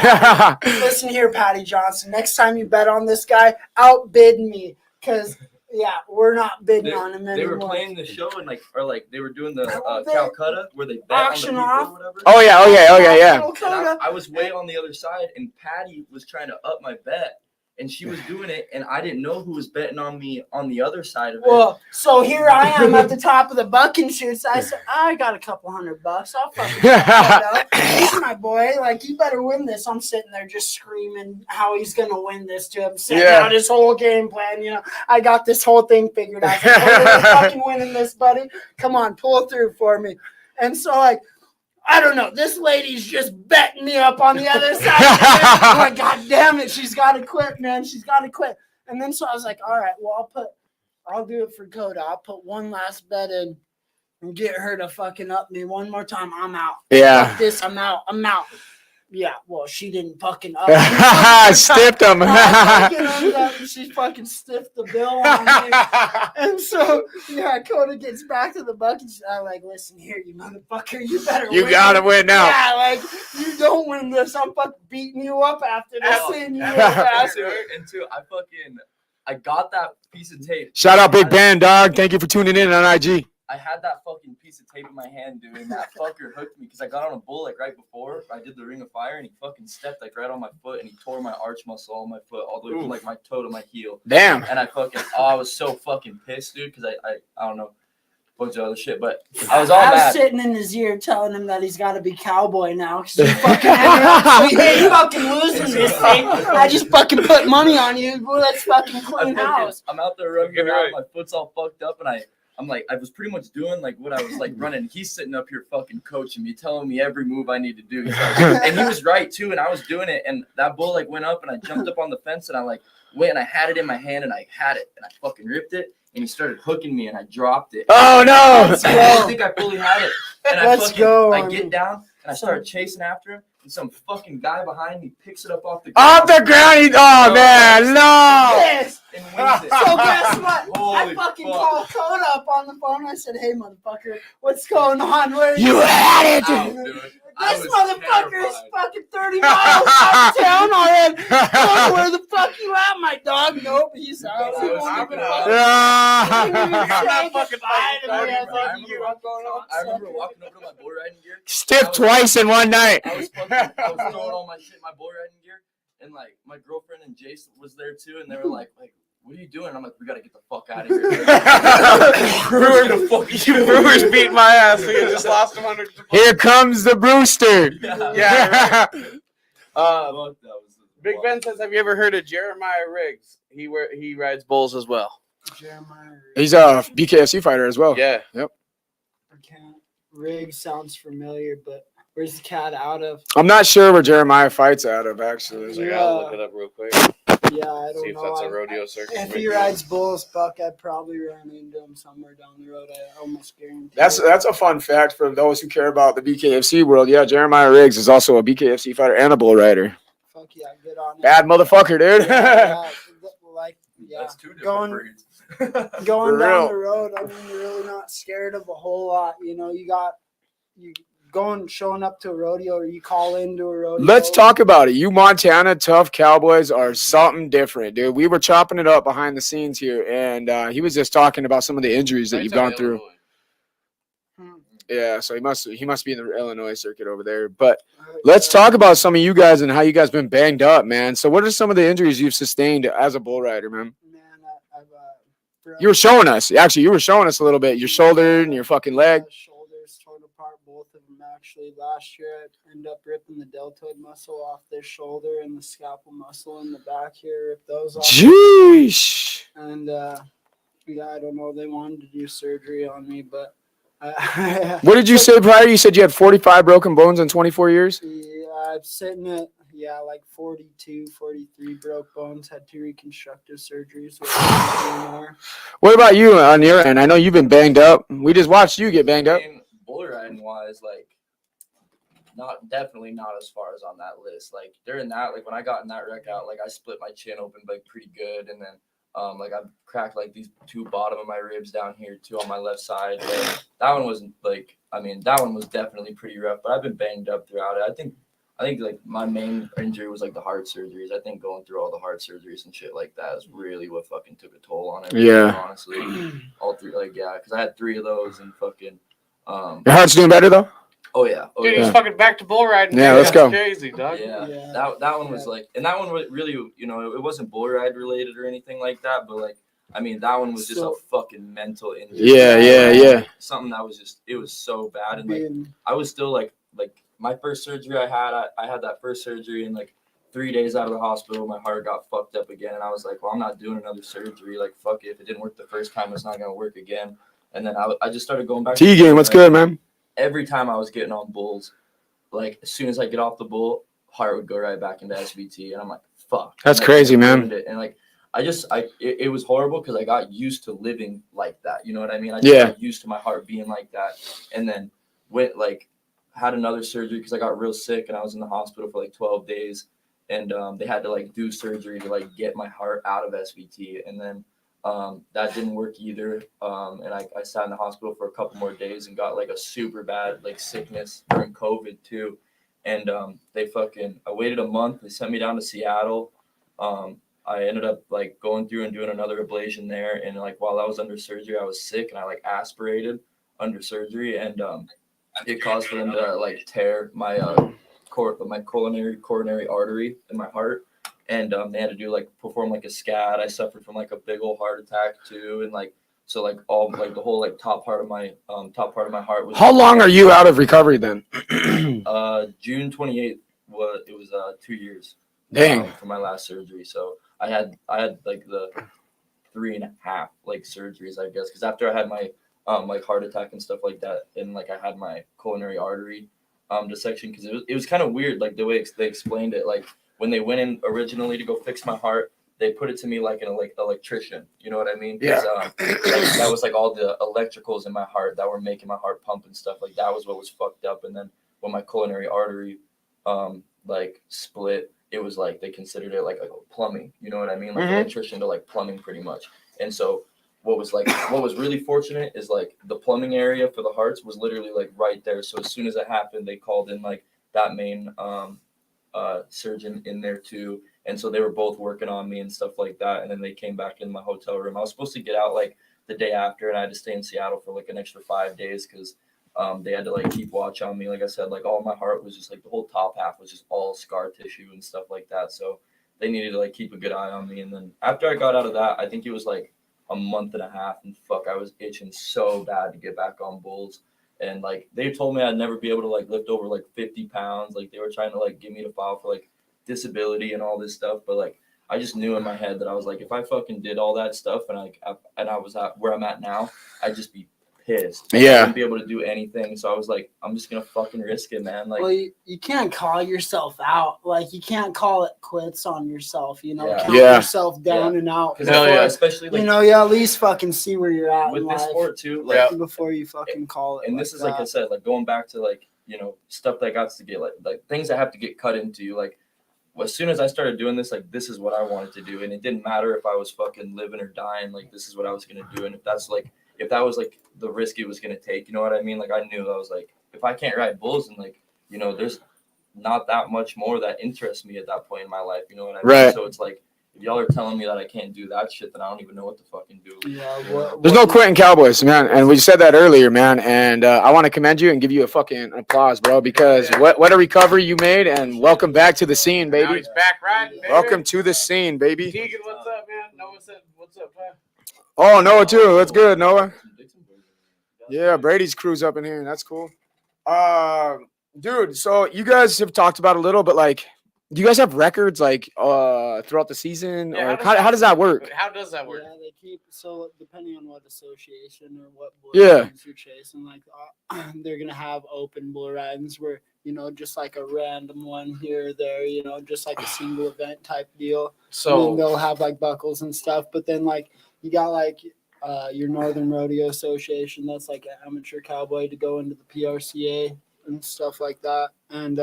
Patty Johnson. Next time you bet on this guy, outbid me, because we're not bidding on him anymore. They were playing the show and they were doing the Calcutta where they bet auction on the off. or whatever. Oh yeah. And I was way on the other side, and Patty was trying to up my bet, and she was doing it, and I didn't know who was betting on me on the other side of it. Well, so here I am at the top of the bucking shoots. I said, I got a couple $100. I'll fucking up. He's my boy. Like, you better win this. I'm sitting there just screaming how he's going to win this to him. Setting out his whole game plan. You know, I got this whole thing figured out. Like, we're fucking winning this, buddy. Come on, pull through for me. And so, like, I don't know. This lady's just betting me up on the other side. I'm like, God damn it. She's got to quit, man. She's got to quit. And then so I was like, all right, well, I'll do it for Coda. I'll put one last bet in and get her to fucking up me one more time. I'm out. Yeah. Fuck this. I'm out. Yeah, well, she didn't fucking up me. Stiffed him. She fucking stiffed the bill on me. And so, Coda gets back to the bucket. I'm like, listen here, you motherfucker. You better win. You gotta win now. Yeah, like, you don't win this. I'm fucking beating you up after this. And two, I got that piece of tape. Shout out Big Ben, dog. Thank you for tuning in on IG. I had that fucking piece of tape in my hand, dude, and that fucker hooked me because I got on a bull like right before I did the Ring of Fire, and he fucking stepped like right on my foot, and he tore my arch muscle on my foot all the way from like my toe to my heel. Damn. And I was so fucking pissed, dude, because I don't know, a bunch of other shit, but I was all mad. I was sitting in his ear telling him that he's got to be cowboy now because you fucking losing this thing. I just fucking put money on you. Well, let's fucking clean house. I'm out there running around, my foot's all fucked up, and I'm like, I was pretty much doing like what I was like running. He's sitting up here fucking coaching me, telling me every move I need to do. And he was right too, and I was doing it. And that bull like went up, and I jumped up on the fence, and I like went, and I had it in my hand, and I had it, and I fucking ripped it, and he started hooking me, and I dropped it. Oh no! I think I fully had it, and I get down, and I started chasing after him. and some fucking guy behind me picks it up off the Off the ground. Oh, man. No. Yes. and wins it. So guess what? I Holy fucking fuck. called Cody up on the phone. I said, "Hey, motherfucker, what's going on? Where are You had it. Ow, dude. I This was motherfucker is terrified. fucking 30 miles out of town already. Cody, where the fuck you at, my dog? Nope, he's out. He won't even fucking- Yeah. I remember walking over to my bull riding gear. Stiff twice in one night. I was throwing all my shit in my bull riding gear, and like my girlfriend and Jason was there too, and they were like, what are you doing? I'm like, we gotta get the fuck out of here. Brewers beat my ass. We just lost 100. Here comes the Brewster. Yeah. Fuck, that was Big Ben says, "Have you ever heard of Jeremiah Riggs? He rides bulls as well." Jeremiah He's a BKFC fighter as well. Yeah. Riggs sounds familiar, but where's the cat out of? I'm not sure where Jeremiah fights out of, actually. So I gotta look it up real quick. Yeah, I don't See if know. that's a rodeo circuit. If he rides bulls, Buck, I'd probably run into him somewhere down the road. I almost guarantee. That's a fun fact for those who care about the BKFC world. Yeah, Jeremiah Riggs is also a BKFC fighter and a bull rider. Fuck yeah, good on him. Bad motherfucker, dude. Yeah, That's two different going breeds. going For down real. the road. I mean, you're really not scared of a whole lot. You know, you showing up to a rodeo, or you call into a rodeo. Let's talk about it. You Montana tough cowboys are something different, dude. We were chopping it up behind the scenes here, and he was just talking about some of the injuries that you've gone through. Yeah, so he must be in the Illinois circuit over there. But let's talk about some of you guys and how you guys been banged up, man. So what are some of the injuries you've sustained as a bull rider, man? Man, I've You were showing us. Actually, you were showing us a little bit. Your shoulder and your fucking leg. Shoulders torn apart, both of them actually. Last year, I ended up ripping the deltoid muscle off this shoulder and the scapula muscle in the back here. Ripped those off. Jeez. And yeah, I don't know. They wanted to do surgery on me, but What did you say prior? You said you had 45 broken bones in 24 years? Yeah, I'm sitting at like 42, 43 broke bones. Had 2 reconstructive surgeries. What about you on your end? I know you've been banged up. We just watched you get banged up. I mean, bull riding wise, like, definitely not as far as on that list. Like during that, like when I got in that wreck out, like I split my chin open like pretty good, and then like I cracked like these 2 bottom of my ribs down here, 2 on my left side. Like, that one wasn't like, I mean, that one was definitely pretty rough, but I've been banged up throughout it. I think like my main injury was like the heart surgeries. I think going through all the heart surgeries and shit like that is really what fucking took a toll on everything. Yeah. Honestly, all 3, like, yeah, because I had 3 of those and fucking. Your heart's doing better though? Oh yeah. Oh Dude, yeah. he's fucking back to bull riding. Yeah, dude. let's That's go. crazy, dog. Yeah, Yeah. that one was like, and that one was really, you know, it wasn't bull ride related or anything like that, but like, I mean, that one was just a fucking mental injury. Yeah. Something that was just, it was so bad, and like, Being- I was still like my first surgery I had that first surgery, and like 3 days out of the hospital, my heart got fucked up again, and I was like, well, I'm not doing another surgery. Like, fuck it, if it didn't work the first time, it's not gonna work again. And then I just started going back. T-Game, what's good, man? Every time I was getting on bulls, like as soon as I get off the bull, heart would go right back into SVT, and I'm like, fuck. That's And I crazy, man. ruined it. And like, it was horrible because I got used to living like that. You know what I mean? I just got used to my heart being like that, and then had another surgery because I got real sick and I was in the hospital for like 12 days, and they had to like do surgery to like get my heart out of SVT, and then that didn't work either. And I sat in the hospital for a couple more days and got like a super bad like sickness during COVID too. And I waited a month. They sent me down to Seattle. I ended up like going through and doing another ablation there. And like while I was under surgery, I was sick and I like aspirated under surgery, and it caused for them to like tear my coronary artery in my heart. And they had to perform like a scat. I suffered from like a big old heart attack too, and like so like all like the whole like top part of my heart was. How long are you out of recovery then? June 28th was 2 years. Dang. For my last surgery, so I had like the 3.5 like surgeries, I guess, because after I had my like heart attack and stuff like that, and like I had my coronary artery dissection, because it was kind of weird like the way they explained it. Like when they went in originally to go fix my heart, they put it to me like an electrician. You know what I mean? Yeah. That was like all the electricals in my heart that were making my heart pump and stuff. Like that was what was fucked up. And then when my coronary artery like split, it was like they considered it like plumbing. You know what I mean? Like electrician to like plumbing pretty much. And so what was really fortunate is like the plumbing area for the hearts was literally like right there. So as soon as it happened, they called in like that main surgeon in there too. And so they were both working on me and stuff like that. And then they came back in my hotel room. I was supposed to get out like the day after, and I had to stay in Seattle for like an extra 5 days because they had to like keep watch on me. Like I said, like all my heart was just like the whole top half was just all scar tissue and stuff like that. So they needed to like keep a good eye on me. And then after I got out of that, I think it was like a month and a half, and I was itching so bad to get back on bulls. And like they told me I'd never be able to like lift over like 50 pounds. Like they were trying to like get me to file for like disability and all this stuff. But like I just knew in my head that I was like, if I fucking did all that stuff and I was at where I'm at now, I'd just be pissed. Like, I wouldn't be able to do anything. So I was like, I'm just gonna fucking risk it, man. Like, well, you can't call yourself out. Like, you can't call it quits on yourself. You know, count Yeah. yourself down and out. Especially like, you know, you at least fucking see where you're at with in this life sport too. Like before you fucking call it. And this is like I said, like going back to like, you know, stuff that got to get like things that have to get cut into you. Like as soon as I started doing this, like this is what I wanted to do, and it didn't matter if I was fucking living or dying. Like this is what I was gonna do, and if that was like the risk it was gonna take, you know what I mean? Like I knew I was like, if I can't ride bulls, and like, you know, there's not that much more that interests me at that point in my life, you know what I mean? Right. So it's like, if y'all are telling me that I can't do that shit, then I don't even know what to fucking do. Yeah, There's no quitting, Cowboys, man. And we said that earlier, man. And I want to commend you and give you a fucking applause, bro, because what a recovery you made. And welcome back to the scene, Now baby. he's back riding, baby. Welcome to the scene, baby. Tegan, what's up, man? Noah said, what's up, man? Oh, Noah, too. That's good, Noah. Yeah, Brady's crew's up in here. That's cool. Dude, so you guys have talked about a little, but like, do you guys have records like throughout the season, Yeah, or how does that work? How does that work? Yeah, they keep so depending on what association or what bull Yeah. ridings you're chasing, like they're gonna have open bull ridings where, you know, just like a random one here or there, you know, just like a single event type deal. And then they'll have like buckles and stuff, but then like you got like your Northern Rodeo Association, that's like an amateur cowboy to go into the PRCA and stuff like that, and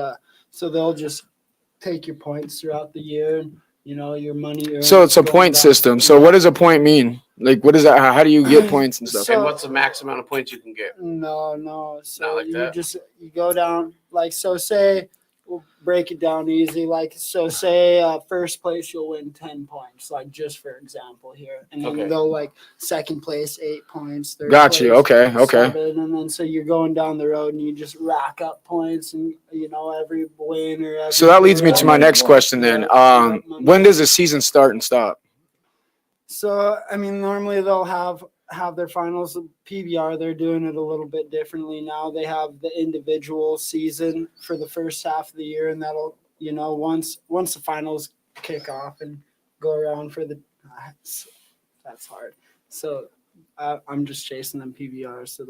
so they'll just take your points throughout the year, and you know your money. So it's a point system. So what does a point mean? Like, what is that? How do you get points and stuff? So- And what's the max amount of points you can get? No. So like you that? you go down like, so say, we'll break it down easy. Like, so say first place you'll win 10 points, like just for example here, and then Okay. they'll like second place 8 points. Third Got you. place, Okay. 7, and then so you're going down the road and you just rack up points, and you know every win or every. So that leads me to my next question then. When does the season start and stop? So I mean, normally they'll have their finals. PBR, they're doing it a little bit differently now. They have the individual season for the first half of the year, and that'll, you know, once the finals kick off and go around for the that's hard. So I'm just chasing them PBRs. So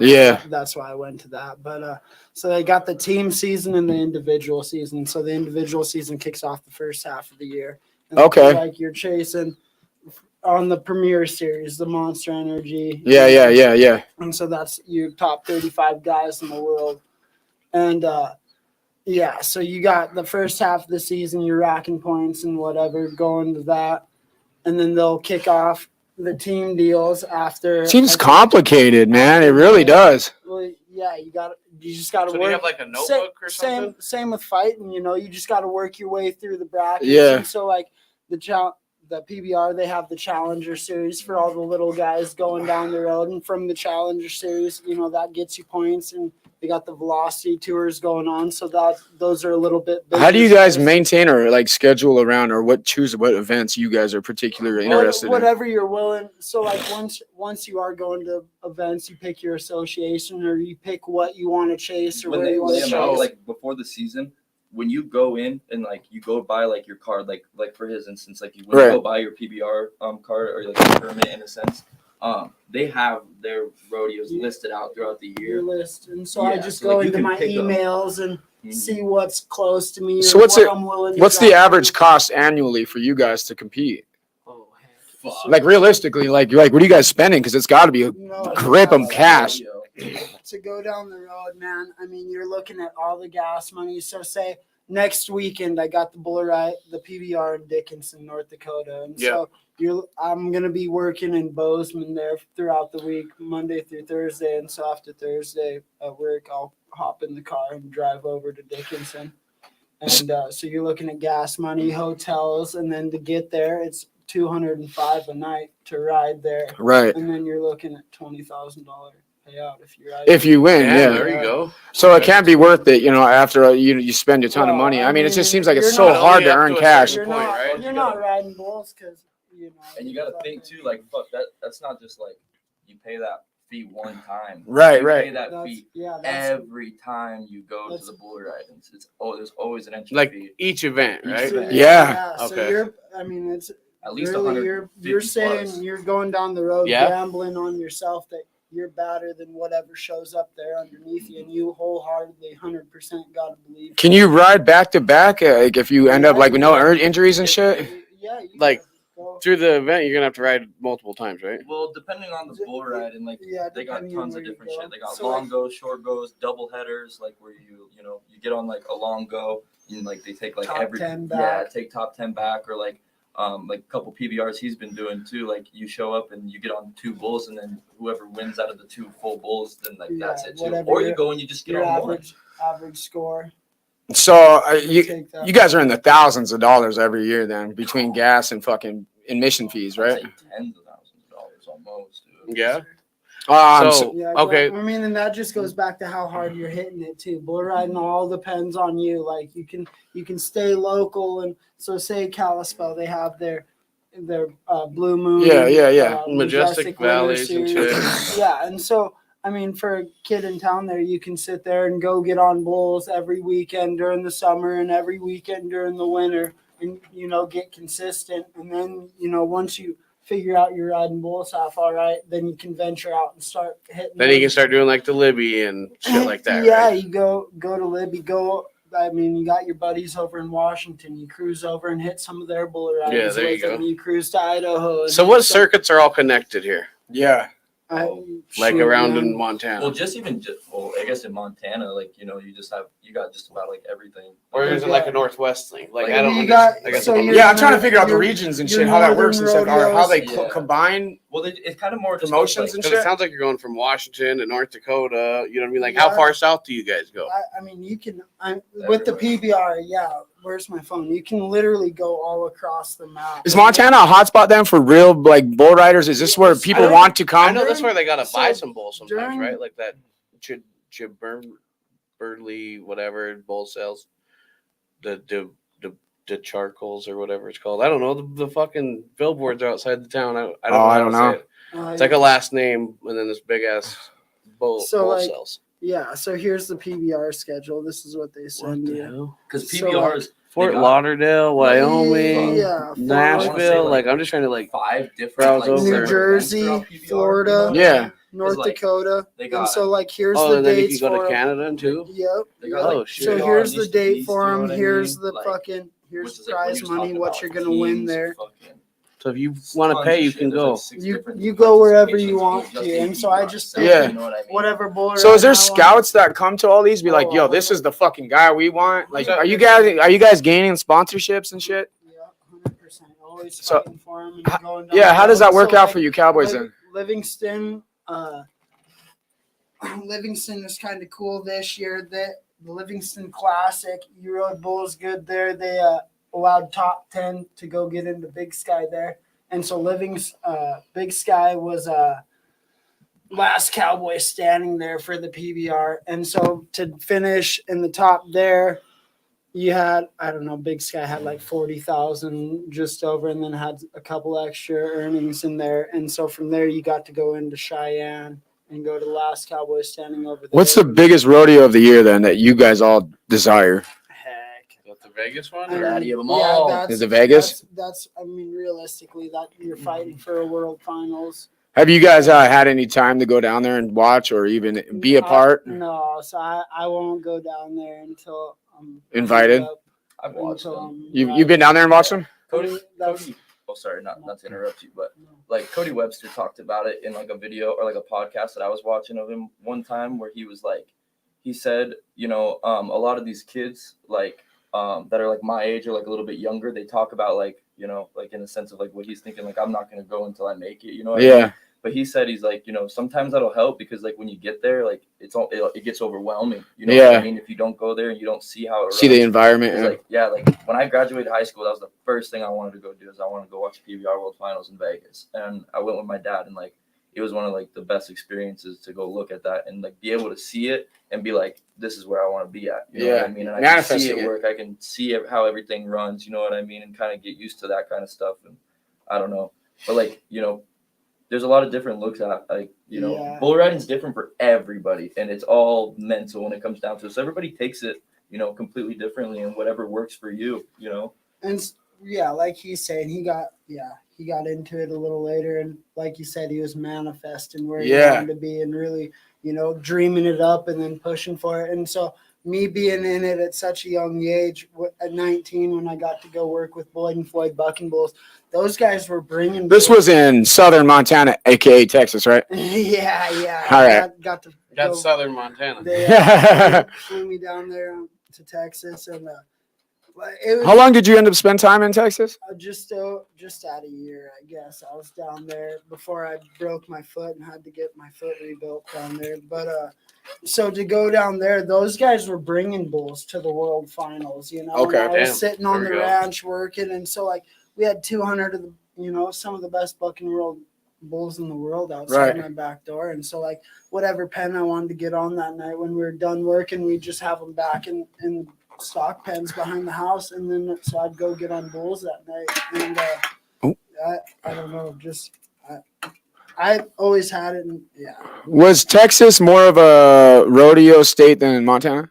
that's why I went to that. But so they got the team season and the individual season. So the individual season kicks off the first half of the year. And Okay. like you're chasing on the Premier Series, the Monster Energy. Yeah. And so that's your top 35 guys in the world. And so you got the first half of the season, you're racking points and whatever, going to that. And then they'll kick off the team deals after. Seems complicated, man. It really does. Well, yeah, you just got to So work. do you have like a notebook or something? Same with fighting, you know, you just got to work your way through the brackets. Yeah. And so like the PBR, they have the Challenger Series for all the little guys going down the road, and from the Challenger Series, you know, that gets you points, and they got the Velocity Tours going on, so those are a little bit bigger. How do you guys maintain or like schedule around, or choose what events you guys are particularly interested in? Whatever you're willing. So like once you are going to events, you pick your association, or you pick what you want to chase, or when where they you want to lay 'em out, chase. like before the season, when you go in and like you go buy like your card, like for his instance, like when you go buy your PBR card or like your permit in a sense, they have their rodeos listed out throughout the year. Your list, and so I just so, go like, you into can my pick up. emails and see what's close to me. So or what's what it- I'm willing to What's the drop. average cost annually for you guys to compete? Oh, Fuck. Like realistically, like what are you guys spending? Because it's got to be a grip 'em cash. To go down the road, man. I mean, you're looking at all the gas money. So say next weekend I got the bull ride, the PBR in Dickinson, North Dakota, and so I'm gonna be working in Bozeman there throughout the week, Monday through Thursday, and so after Thursday at work, I'll hop in the car and drive over to Dickinson. And so you're looking at gas money, hotels, and then to get there, it's $205 a night to ride there. Right. And then you're looking at $20,000 payout if you ride. If you win, yeah. There you go. So it can't be worth it, after you spend a ton of money. I mean, it just seems like it's so hard to earn cash. You're not riding bulls because And you got to think too, like, fuck that. That's not just like you pay that fee one time. Right, you right. Pay that fee every time you go to the bull ride. There's always an entry fee. Each event, right? Yeah. So Okay. it's At least really, you're saying plus. you're going down the road gambling on yourself that you're better than whatever shows up there underneath you, and you wholeheartedly 100% got to believe. Can you ride back to back? Like if you end up like with no injuries and shit? Yeah. Like through the event, you're gonna have to ride multiple times, right? Well, depending on the bull ride, and like they got depending on tons where of you different go. shit. They got So, long goes, short goes, double headers, like where you get on like a long go, and like they take like Top 10 back. take top 10 back, or like a couple PBRs he's been doing too. Like you show up and you get on 2 bulls, and then whoever wins out of the 2 full bulls, then like that's it too. whatever Or you go and you just get your on one. average score. So Take that. you guys are in the thousands of dollars every year then between gas and fucking admission fees, I'd right? say tens of thousands of dollars almost. Dude. Yeah. Yeah, Okay. I mean, and that just goes back to how hard you're hitting it too. Bull riding all depends on you. Like you can stay local, and so say Kalispell, they have their Blue Moon. Yeah. Majestic Winter Valleys and Series. shit. Yeah, and so I mean, for a kid in town there, you can sit there and go get on bulls every weekend during the summer and every weekend during the winter, and get consistent. And then once you figure out you're riding bulls half all right, then you can venture out and start hitting. Then you can start doing like the Libby and shit like that. Yeah, right? you go to Libby. I mean, you got your buddies over in Washington. You cruise over and hit some of their bull rides. Yeah, there you with them. go. You cruise to Idaho. and So hit what some- circuits are all connected here? Like shoot, around man. in Montana? Well, I guess in Montana, like you got just about like everything. Or is it like a Northwest thing? Like Like, I don't. you got- I guess so I'm- you're- Yeah, I'm trying to figure out the your- regions and your shit, how that works and northern stuff, or how they rodeos. Yeah. combine. Well, it's kind of more just Promotions like, and Because it shit. sounds like you're going from Washington to North Dakota. You know what I mean? Like, Yeah. how far south do you guys go? I mean, you can. With the PBR, yeah. Where's my phone? You can literally go all across the map. Is Montana a hotspot then for real like bull riders? Is this where people want to I come? know that's where they gotta buy So, some bulls sometimes, during- right? Like that Birdley, whatever bull sales, the charcoals or whatever it's called. I don't know. The fucking billboards are outside the town. I don't know. I how don't to know. say it. It's like a last name and then this big ass bull So, sales. Yeah. So here's the PBR schedule. This is what they send you. hell? because So, PBRs Fort got Lauderdale, Wyoming, Yeah. Nashville. like- like I'm just trying to like 5 different Browse over. New certain Jersey, events throughout PBR, Florida. you know what I Yeah. mean? North like, Dakota. they And got so here's oh, the and then you dates can go for to 'em. Canada too. Yep. They yep. got, Oh, like, shit. So PBR here's on the East date East, for you know them. what I Here's mean? the Like, fucking. which Here's is the like when prize you was money. talking What about you're gonna win teams, there. fucking So if you want to tons pay, of you shit. can There's, go. like, 6 You different go wherever you classifications want just to, in and so I PBR just itself, Yeah. you know what I mean? Whatever bull. So is there ride I want. scouts that come to all these? Be like, Oh, yo, this is the fucking guy we want. Like, are you guys gaining sponsorships and shit? Yeah, 100%. Always So, fighting for him and going down Yeah, how the does that road. work So, out like, for you Cowboys then? Livingston, Livingston is kind of cool this year. The Livingston Classic, you rode bulls good there. They allowed top 10 to go get into Big Sky there, and so Big Sky was last Cowboy standing there for the PBR, and so to finish in the top there. You had, I don't know, Big Sky had like 40,000 just over, and then had a couple extra earnings in there. And so from there, you got to go into Cheyenne and go to the last Cowboy standing over there. What's the biggest rodeo of the year then that you guys all desire? Heck? Is that the Vegas one? I Daddy mean, of 'em all. Is it Vegas? That's, I mean, realistically, that you're fighting for a world finals. Have you guys had any time to go down there and watch or even be a part? No, so I won't go down there until I'm Invited? up, I've watched until them. I'm You've been down there and watched them? Cody, That's- oh, sorry, not to interrupt you, but like Cody Webster talked about it in like a video or like a podcast that I was watching of him one time where he was like, he said, a lot of these kids, like, that are like my age or like a little bit younger, they talk about like, you know, like in the sense of like what he's thinking, like I'm not gonna go until I make it, you know what I mean? But he said he's like, you know, sometimes that'll help because like when you get there, like it gets overwhelming, you know what I mean? If you don't go there and you don't see how it See the environment. like when I graduated high school, that was the first thing I wanted to go do is I wanted to go watch PBR World Finals in Vegas, and I went with my dad, and like it was one of like the best experiences to go look at that and like be able to see it and be like, this is where I want to be at. You know what I mean? And I can see it work. I can see how everything runs. You know what I mean? And kind of get used to that kind of stuff. And I don't know, but like, you know, there's a lot of different looks at, like, you know, bull riding is different for everybody, and it's all mental when it comes down to it. So everybody takes it, you know, completely differently, and whatever works for you, you know. And yeah, like he's saying, he got into it a little later, and like you said, he was manifesting where he wanted to be and really, you know, dreaming it up and then pushing for it. And so me being in it at such a young age, at 19, when I got to go work with Boyd and Floyd Bucking Bulls, those guys were bringing. This was in southern Montana, aka Texas, right? yeah. All right. Got to Got go, southern Montana. They flew me down there to Texas, and it was, How long did you end up spend time in Texas? just out a year, I guess. I was down there before I broke my foot and had to get my foot rebuilt down there. But so to go down there, those guys were bringing bulls to the World Finals, you know. Okay, and I was sitting on the ranch working, and so like we had 200 of the, you know, some of the best bucking world bulls in the world outside my back door. And so like whatever pen I wanted to get on that night when we were done working, we'd just have them back in stock pens behind the house, and then so I'd go get on bulls that night. And I don't know, just I always had it. And, Was Texas more of a rodeo state than Montana?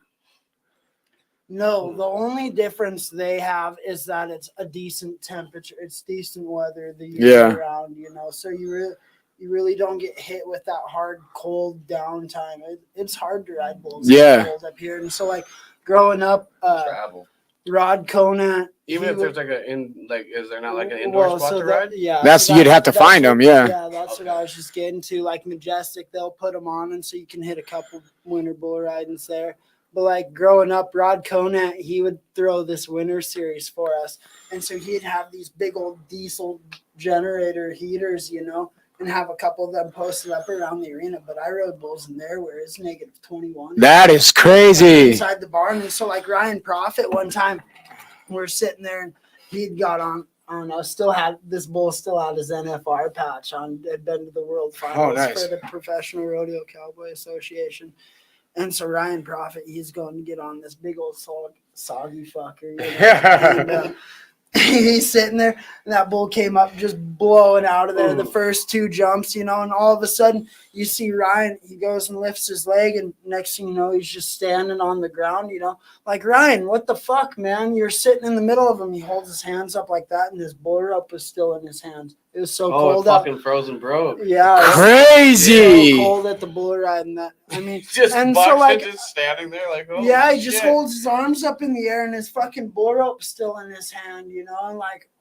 No, the only difference they have is that it's a decent temperature. It's decent weather the year round, you know. So you really don't get hit with that hard, cold downtime. It's hard to ride bulls cold up here. And so, like, growing up, Travel. Rod Conant. Even if there's is there not like an indoor spot to ride? Yeah. You'd have to find them, Yeah, that's what I was just getting to. Like Majestic, they'll put them on, and so you can hit a couple winter bull ridings there. But like growing up, Rod Conant, he would throw this winter series for us. And so he'd have these big old diesel generator heaters, you know, and have a couple of them posted up around the arena. But I rode bulls in there where it's negative 21. That is crazy. Inside the barn. And so like Ryan Prophet one time, we're sitting there and he'd got on. I don't know, this bull still had his NFR patch on, had been to the World Finals for the Professional Rodeo Cowboy Association. And so Ryan Prophet, he's going to get on this big old soggy fucker. You know? And, he's sitting there, and that bull came up just blowing out of there the first two jumps, you know, and all of a sudden you see Ryan, he goes and lifts his leg, and next thing you know, he's just standing on the ground, you know. Like, Ryan, what the fuck, man? You're sitting in the middle of him. He holds his hands up like that, and his bull rope was still in his hands. It was so cold out. Fucking frozen broke. Yeah. Crazy. So cold at the bull riding that. I mean, just and so like, just standing there like, oh yeah, he just holds his arms up in the air and his fucking bull rope's still in his hand, you know, and like,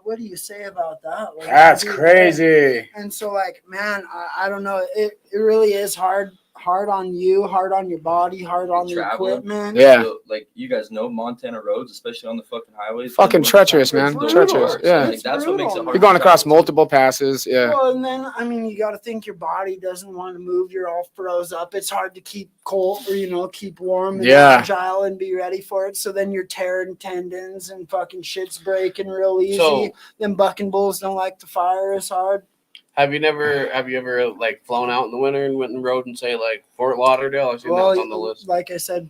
what do you say about that? Like, that's crazy. And so like, man, I don't know. It really is hard on you, hard on your body, hard on the equipment. Yeah. So, like, you guys know Montana roads, especially on the fucking highways. Fucking treacherous, man. Treacherous. Yeah. Like, that's what makes it hard. You're going across multiple passes. Yeah. Well, and then, I mean, you got to think your body doesn't want to move. You're all froze up. It's hard to keep cold or, you know, keep warm and agile and be ready for it. So then you're tearing tendons and fucking shit's breaking real easy. So, them bucking bulls don't like to fire as hard. Have you ever like flown out in the winter and went and rode in, say, like Fort Lauderdale? I've seen that was on the list. Like I said,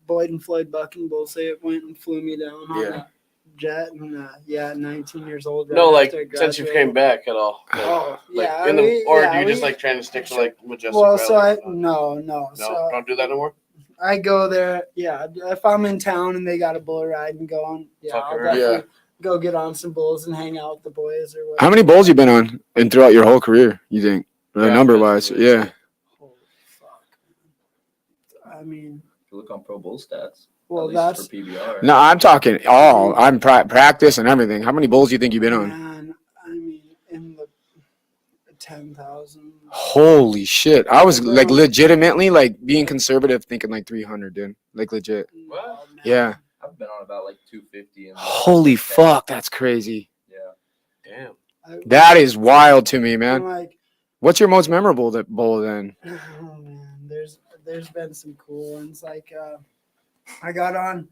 Boyd and Floyd Bucking Bulls, they went and flew me down on that jet, and 19 years old. No, like since you came back at all. Oh, like, yeah. Do you just like trying to stick to like Majestic? Well, so no. So don't do that no more. I go there. Yeah, if I'm in town and they got a bull ride and going, I'll definitely go get on some bulls and hang out with the boys or whatever. How many bulls you been on and throughout your whole career, you think? Number wise, yeah. Holy fuck. I mean, if you look on Pro Bull stats. Well, that's for PBR. No, I'm talking all. I'm practice and everything. How many bulls do you think you've been on? Man, I mean, in the 10,000. Holy shit! I was like legitimately like being conservative, thinking like 300, dude. Like legit. What? Yeah. I've I've been on about like 250. And Holy fuck, that's crazy. Yeah. Damn. That is wild to me, man. I'm like, What's your most memorable bowl then? oh man, there's been some cool ones. Like I got on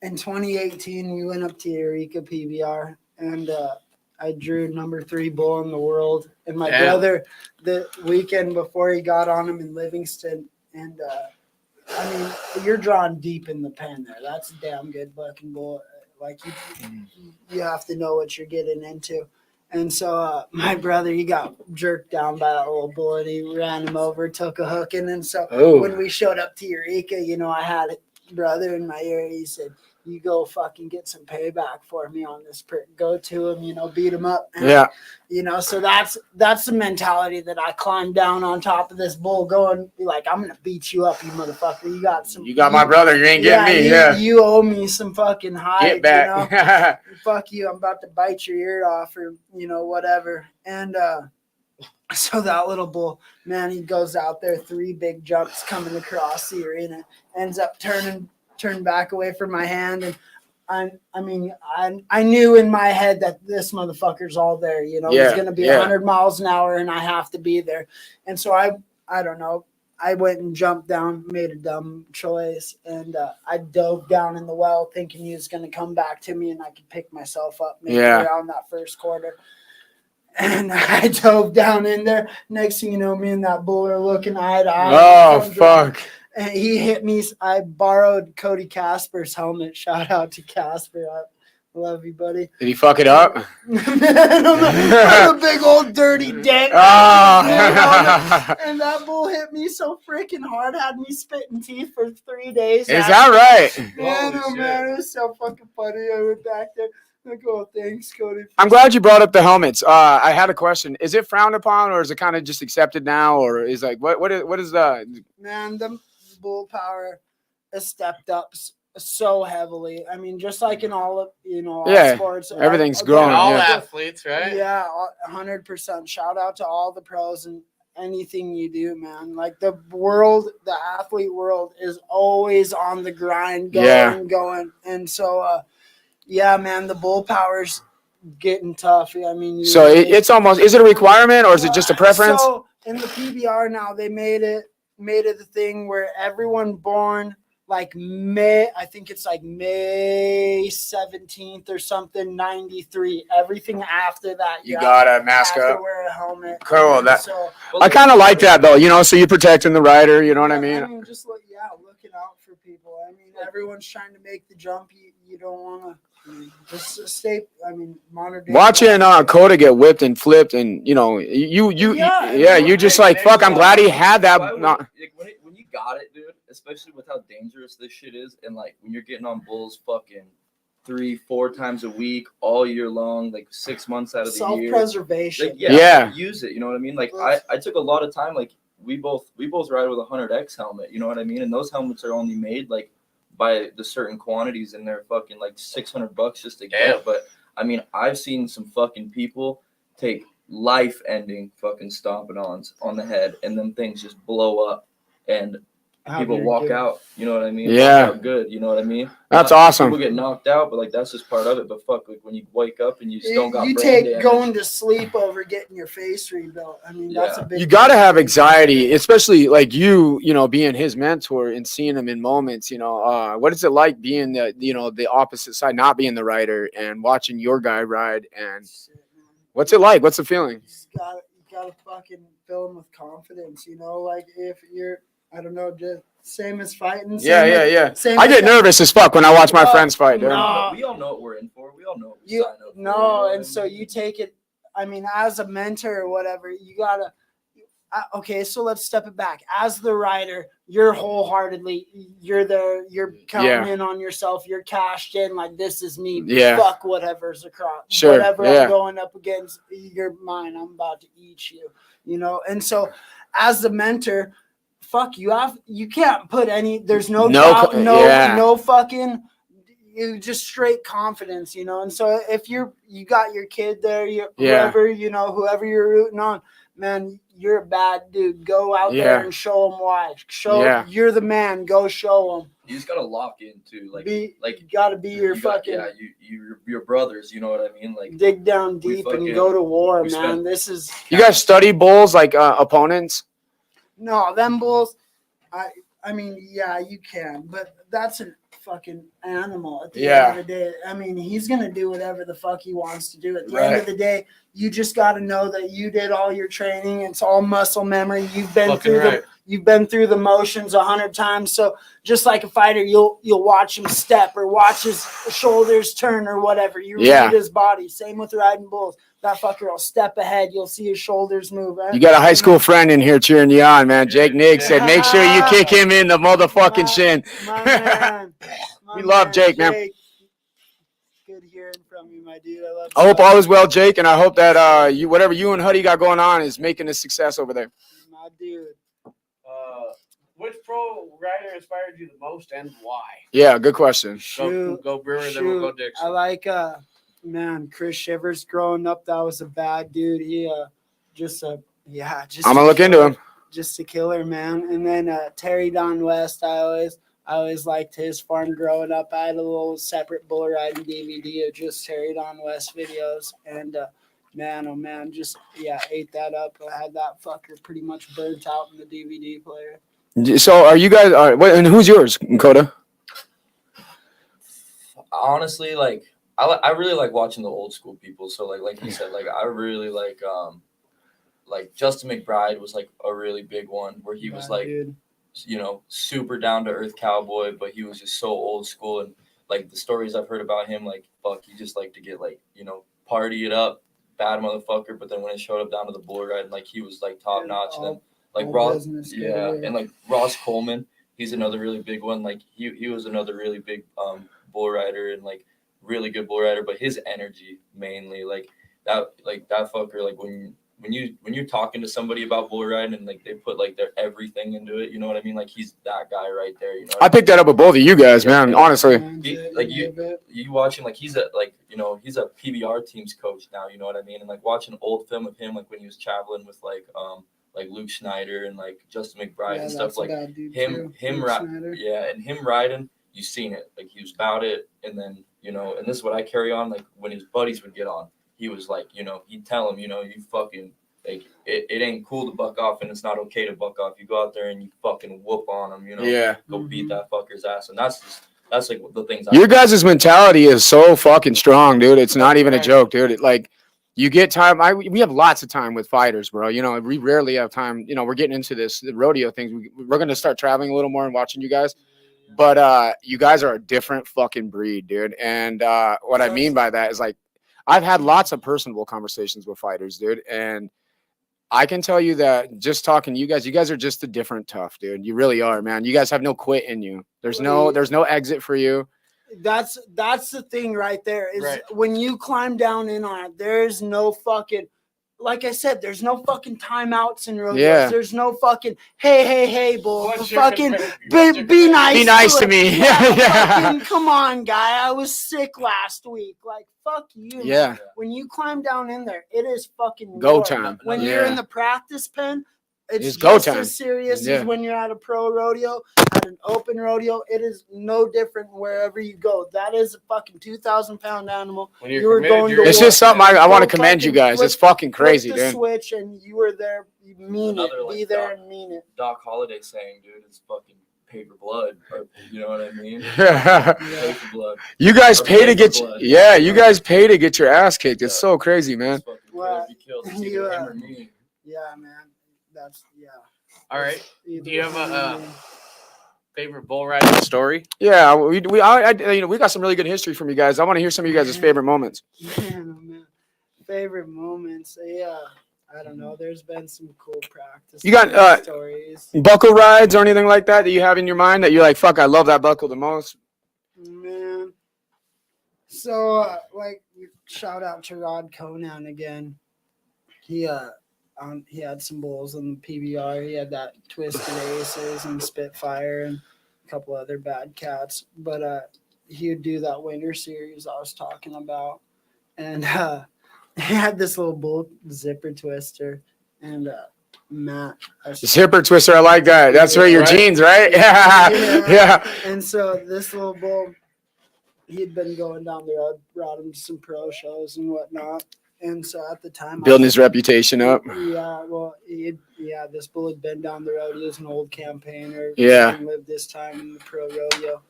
in 2018. We went up to Eureka PBR, and I drew number 3 bull in the world. And my Damn. brother, the weekend before, he got on him in Livingston, and I mean, you're drawing deep in the pen there. That's a damn good bucking bull. Like you have to know what you're getting into. And so my brother, he got jerked down by that little bull, and he ran him over, took a hooking. And so when we showed up to Eureka, you know, I had a brother in my ear. He said, you go fucking get some payback for me on this prick. Go to him, you know, beat him up. And, Yeah. you know, so that's the mentality that I climbed down on top of this bull going, be like, I'm going to beat you up, you motherfucker. You got my brother. You ain't getting me. Yeah. You owe me some fucking hide. Get back. You know? Fuck you. I'm about to bite your ear off or, you know, whatever. And so that little bull, man, he goes out there, 3 big jumps coming across the arena, ends up turning back away from my hand. And I knew in my head that this motherfucker's all there, you know, he's going to be 100 miles an hour and I have to be there. And so I don't know. I went and jumped down, made a dumb choice. And I dove down in the well thinking he was going to come back to me and I could pick myself up maybe around that first quarter. And I dove down in there. Next thing you know, me and that bull are looking eye to eye. Oh, fuck. And he hit me. I borrowed Cody Casper's helmet. Shout out to Casper. I love you, buddy. Did he fuck it up? Man, I'm a big old dirty dent. Oh. And that bull hit me so freaking hard, had me spitting teeth for 3 days. Is that right? Man, oh man, it was so fucking funny. I went back there. Like, oh, thanks, Cody. I'm glad you brought up the helmets. I had a question. Is it frowned upon or is it kind of just accepted now? Or is like, what is the... Man, the bull power has stepped up so heavily. I mean, just like in all of, you know, all sports. Everything's growing. All athletes, right? Yeah, 100%. Shout out to all the pros and anything you do, man. Like the athlete world is always on the grind, going. And so, yeah, man, the bull power's getting tough. I mean, so it's almost, is it a requirement or is it just a preference? So in the PBR now, they made it the thing where everyone born like I think it's like May 17th or something, 93. Everything after that, you gotta mask have up. to wear a helmet. Cool. So, I kind of like that though, you know, so you're protecting the rider, you know what I mean? Just looking out for people. I mean, everyone's trying to make the jump. You don't want to. Just stay. I mean, modern day. Watching Cody get whipped and flipped, and you know, you just like fuck. I'm glad he had that. When you got it, dude, especially with how dangerous this shit is, and like when you're getting on bulls, fucking 3-4 times a week, all year long, like 6 months out of the year. Self-preservation. Like, use it. You know what I mean? Like I took a lot of time. Like we both ride with a 100X helmet. You know what I mean? And those helmets are only made like by the certain quantities, and they're fucking like $600 just to get. But I mean, I've seen some fucking people take life-ending fucking stomping-ons on the head, and them things just blow up, and people walk out. You know what I mean? Yeah. Walk out good. You know what I mean? That's awesome. People get knocked out, but like that's just part of it. But fuck, like when you wake up and you still got you brain take damage. going to sleep over getting your face rebuilt. I mean, that's a big. You got to have anxiety, especially like you know, being his mentor and seeing him in moments. You know, what is it like being the opposite side, not being the rider, and watching your guy ride? And what's it like? What's the feeling? You gotta fucking fill him with confidence. You know, like if you're, I don't know, just same as fighting. Yeah. I get nervous as fuck when I watch my friends fight, dude. We all know what we're in for. We all know what we sign up for. And so you take it. I mean, as a mentor or whatever, you gotta. Okay, so let's step it back. As the rider, you're wholeheartly. You're there. You're counting in on yourself. You're cashed in. Like this is me. Yeah. Fuck whatever's across. Sure. Whatever I'm going up against, you're mine. I'm about to eat you. You know. And so, as the mentor. Fuck you can't put any, there's no doubt, no fucking, you just straight confidence, you know. And so if you got your kid there, whoever you're rooting on, man, you're a bad dude. Go out there and show them why. You're the man. Go show them. You just gotta lock in too, like you gotta be your fucking. your brothers. You know what I mean? Like dig down deep and go to war, man. This is. You guys study bulls like opponents? No, them bulls. I mean, yeah, you can, but that's a fucking animal at the end of the day. I mean, he's gonna do whatever the fuck he wants to do. At the end of the day, you just got to know that you did all your training. It's all muscle memory. You've been through the motions 100 times. So just like a fighter, you'll watch him step or watch his shoulders turn or whatever. You read his body. Same with riding bulls. That fucker will step ahead. You'll see his shoulders move. You got a high school friend in here cheering you on, man. Jake Nick said, make sure you kick him in the motherfucking shin. My man. We love Jake, man. Good hearing from you, my dude. I love I hope all is well, Jake, and I hope that whatever you and Huddy got going on is making a success over there. My dude. Which pro rider inspired you the most and why? Yeah, good question. Go Brewer, then we'll go Dixon. I like man, Chris Shivers growing up, that was a bad dude. He I'm gonna look into him. Just a killer, man. And then Terry Don West, I always liked his farm growing up. I had a little separate bull riding DVD of just Terry Don West videos, and man, oh man, just ate that up. I had that fucker pretty much burnt out in the DVD player. So are you guys and who's yours, Coda? Honestly, like I really like watching the old school people. So like you said, like I really like Justin McBride was like a really big one where he was like, you know, super down to earth cowboy, but he was just so old school. And like the stories I've heard about him, like fuck, he just liked to get like, you know, party it up, bad motherfucker. But then when it showed up down to the bull ride, like he was like top notch. And then like Ross, and like Ross Coleman, he's another really big one. Like he was another really big bull rider and like really good bull rider, but his energy mainly that fucker, like when you're talking to somebody about bull riding and like they put like their everything into it, you know what I mean? Like he's that guy right there. You know, I picked that up with both of you guys, man. Honestly, you watch him, like he's a PBR team's coach now. You know what I mean? And like watching old film of him, like when he was traveling with like Luke Schneider and like Justin McBride and stuff, like him riding, you seen it. Like he was about it, and then you know, and this is what I carry on. Like when his buddies would get on, he was like, you know, he'd tell him, you know, you fucking like it ain't cool to buck off, and it's not okay to buck off. You go out there and you fucking whoop on him, you know, go beat that fucker's ass, and that's like the things. Your guys' mentality is so fucking strong, dude. It's not even a joke, dude. Like you get time. We have lots of time with fighters, bro. You know, we rarely have time. You know, we're getting into the rodeo things. We're going to start traveling a little more and watching you guys. But you guys are a different fucking breed, dude. And what I mean by that is like I've had lots of personable conversations with fighters, dude. And I can tell you that just talking to you guys are just a different tough, dude. You really are, man. You guys have no quit in you. There's no exit for you. That's the thing right there is when you climb down in on it, there's no fucking, like I said, there's no fucking timeouts in rodeos. Yeah. There's no fucking, hey, bull. Fucking be nice. Be nice to me. Fucking, come on, guy. I was sick last week. Like, fuck you. Yeah. Man. When you climb down in there, it is fucking go war. time. When you're in the practice pen, it's go just time. as serious as when you're at a pro rodeo, at an open rodeo. It is no different wherever you go. That is a fucking 2,000-pound animal. When you're going to it's just something I want to commend you guys. It's fucking crazy, flip the dude. Switch and you were there. You mean it. Like Be there and mean it. Doc Holliday saying, dude, it's fucking paper blood. Or, you know what I mean? Paper blood. You guys pay to get you guys pay to get your ass kicked. It's so crazy, man. Well, him or me. Yeah, man. That's All right. Do you have a favorite bull riding story? Yeah, we got some really good history from you guys. I want to hear some of you guys' favorite moments. Man. Favorite moments. Yeah. I don't know. There's been some cool practice. You got stories. Buckle rides or anything like that you have in your mind that you're like, fuck, I love that buckle the most? Man. So shout out to Rod Conan again. He had some bulls in the PBR. He had that Twisted Aces and Spitfire and a couple other bad cats. But he would do that winter series I was talking about. And he had this little bull zipper twister. And Matt. Zipper twister, I like that. That's right, your jeans, right? Yeah. And so this little bull, he'd been going down the road, brought him to some pro shows and whatnot. And so at the time, Building his reputation up. Yeah, well, this bull had been down the road. He was an old campaigner. Yeah. Lived this time in the pro rodeo.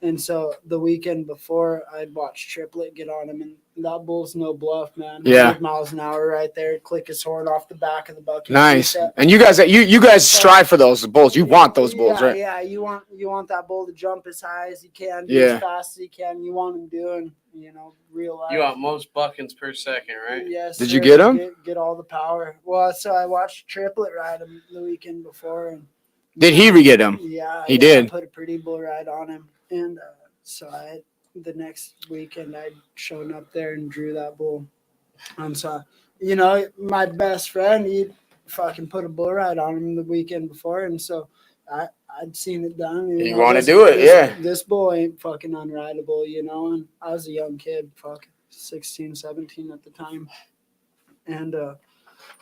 And so the weekend before, I'd watched Triplet get on him, and that bull's no bluff, man. Yeah. 100 miles an hour right there. Click his horn off the back of the bucket. Nice. And you guys strive for those bulls. You want those bulls, right? Yeah, you want that bull to jump as high as he can, do as fast as he can. You want him doing, real life. You want most buckings per second, right? Yes. Did you get him? Get all the power. Well, so I watched Triplet ride him the weekend before, and did he get him? Yeah, he did. I put a pretty bull ride on him, and so the next weekend I'd shown up there and drew that bull. So my best friend, he'd fucking put a bull ride on him the weekend before, and so I'd seen it done. You want to do it, yeah. This bull ain't fucking unrideable, and I was a young kid, 16, 17 at the time. And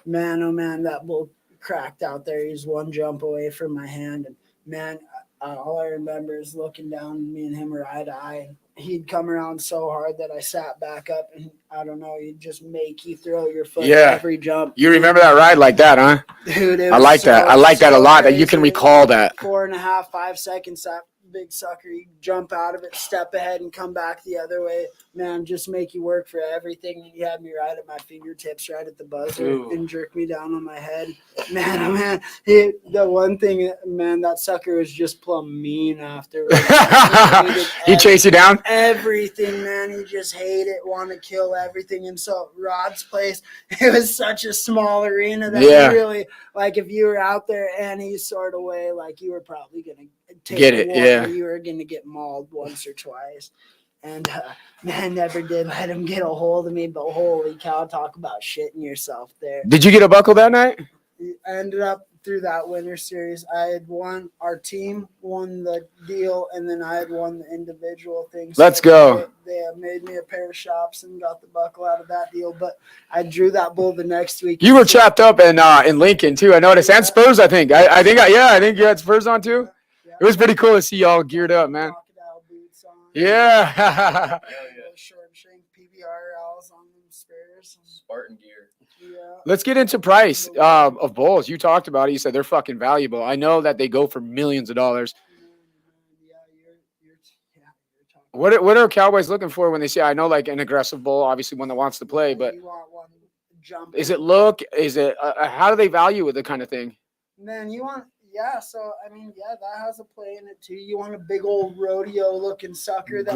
man, oh man, that bull cracked out there. He's one jump away from my hand, and man, all I remember is looking down, me and him were eye to eye. He'd come around so hard that I sat back up, and I don't know, he'd just make you throw your foot every jump. You remember that ride like that, huh? Dude, I like that. I like that a lot, that you can recall that. 4.5, 5 seconds, that big sucker, you jump out of it, step ahead, and come back the other way. Man, just make you work for everything. And he had me right at my fingertips, right at the buzzer, and jerk me down on my head. Man, oh man, the one thing, man, that sucker was just plumb mean afterwards. He chased you down? Everything, man. He just hated, want to kill everything. And so Rod's place, it was such a small arena that he really, like, if you were out there any sort of way, like, you were probably going to get it, yeah. You were going to get mauled once or twice. And man, never did let him get a hold of me, but holy cow, talk about shitting yourself there. Did you get a buckle that night? I ended up through that winter series. I had won, our team won the deal, and then I had won the individual thing. So let's go. They made me a pair of shops and got the buckle out of that deal, but I drew that bull the next week. You were chapped up in Lincoln too, I noticed, and Spurs, I think. I think you had Spurs on too. Yeah. It was pretty cool to see y'all geared up, man. Boots on. Yeah. Short shank PBR on them Spurs. Spartan gear. Yeah. Let's get into price of bulls. You talked about it. You said they're fucking valuable. I know that they go for millions of dollars. Yeah, you're talking. What are cowboys looking for when they say, I know, like an aggressive bull, obviously one that wants to play, but you want one jump. Is it look? Is it how do they value it, the kind of thing? Man, you want. Yeah, so I mean, that has a play in it too. You want a big old rodeo looking sucker that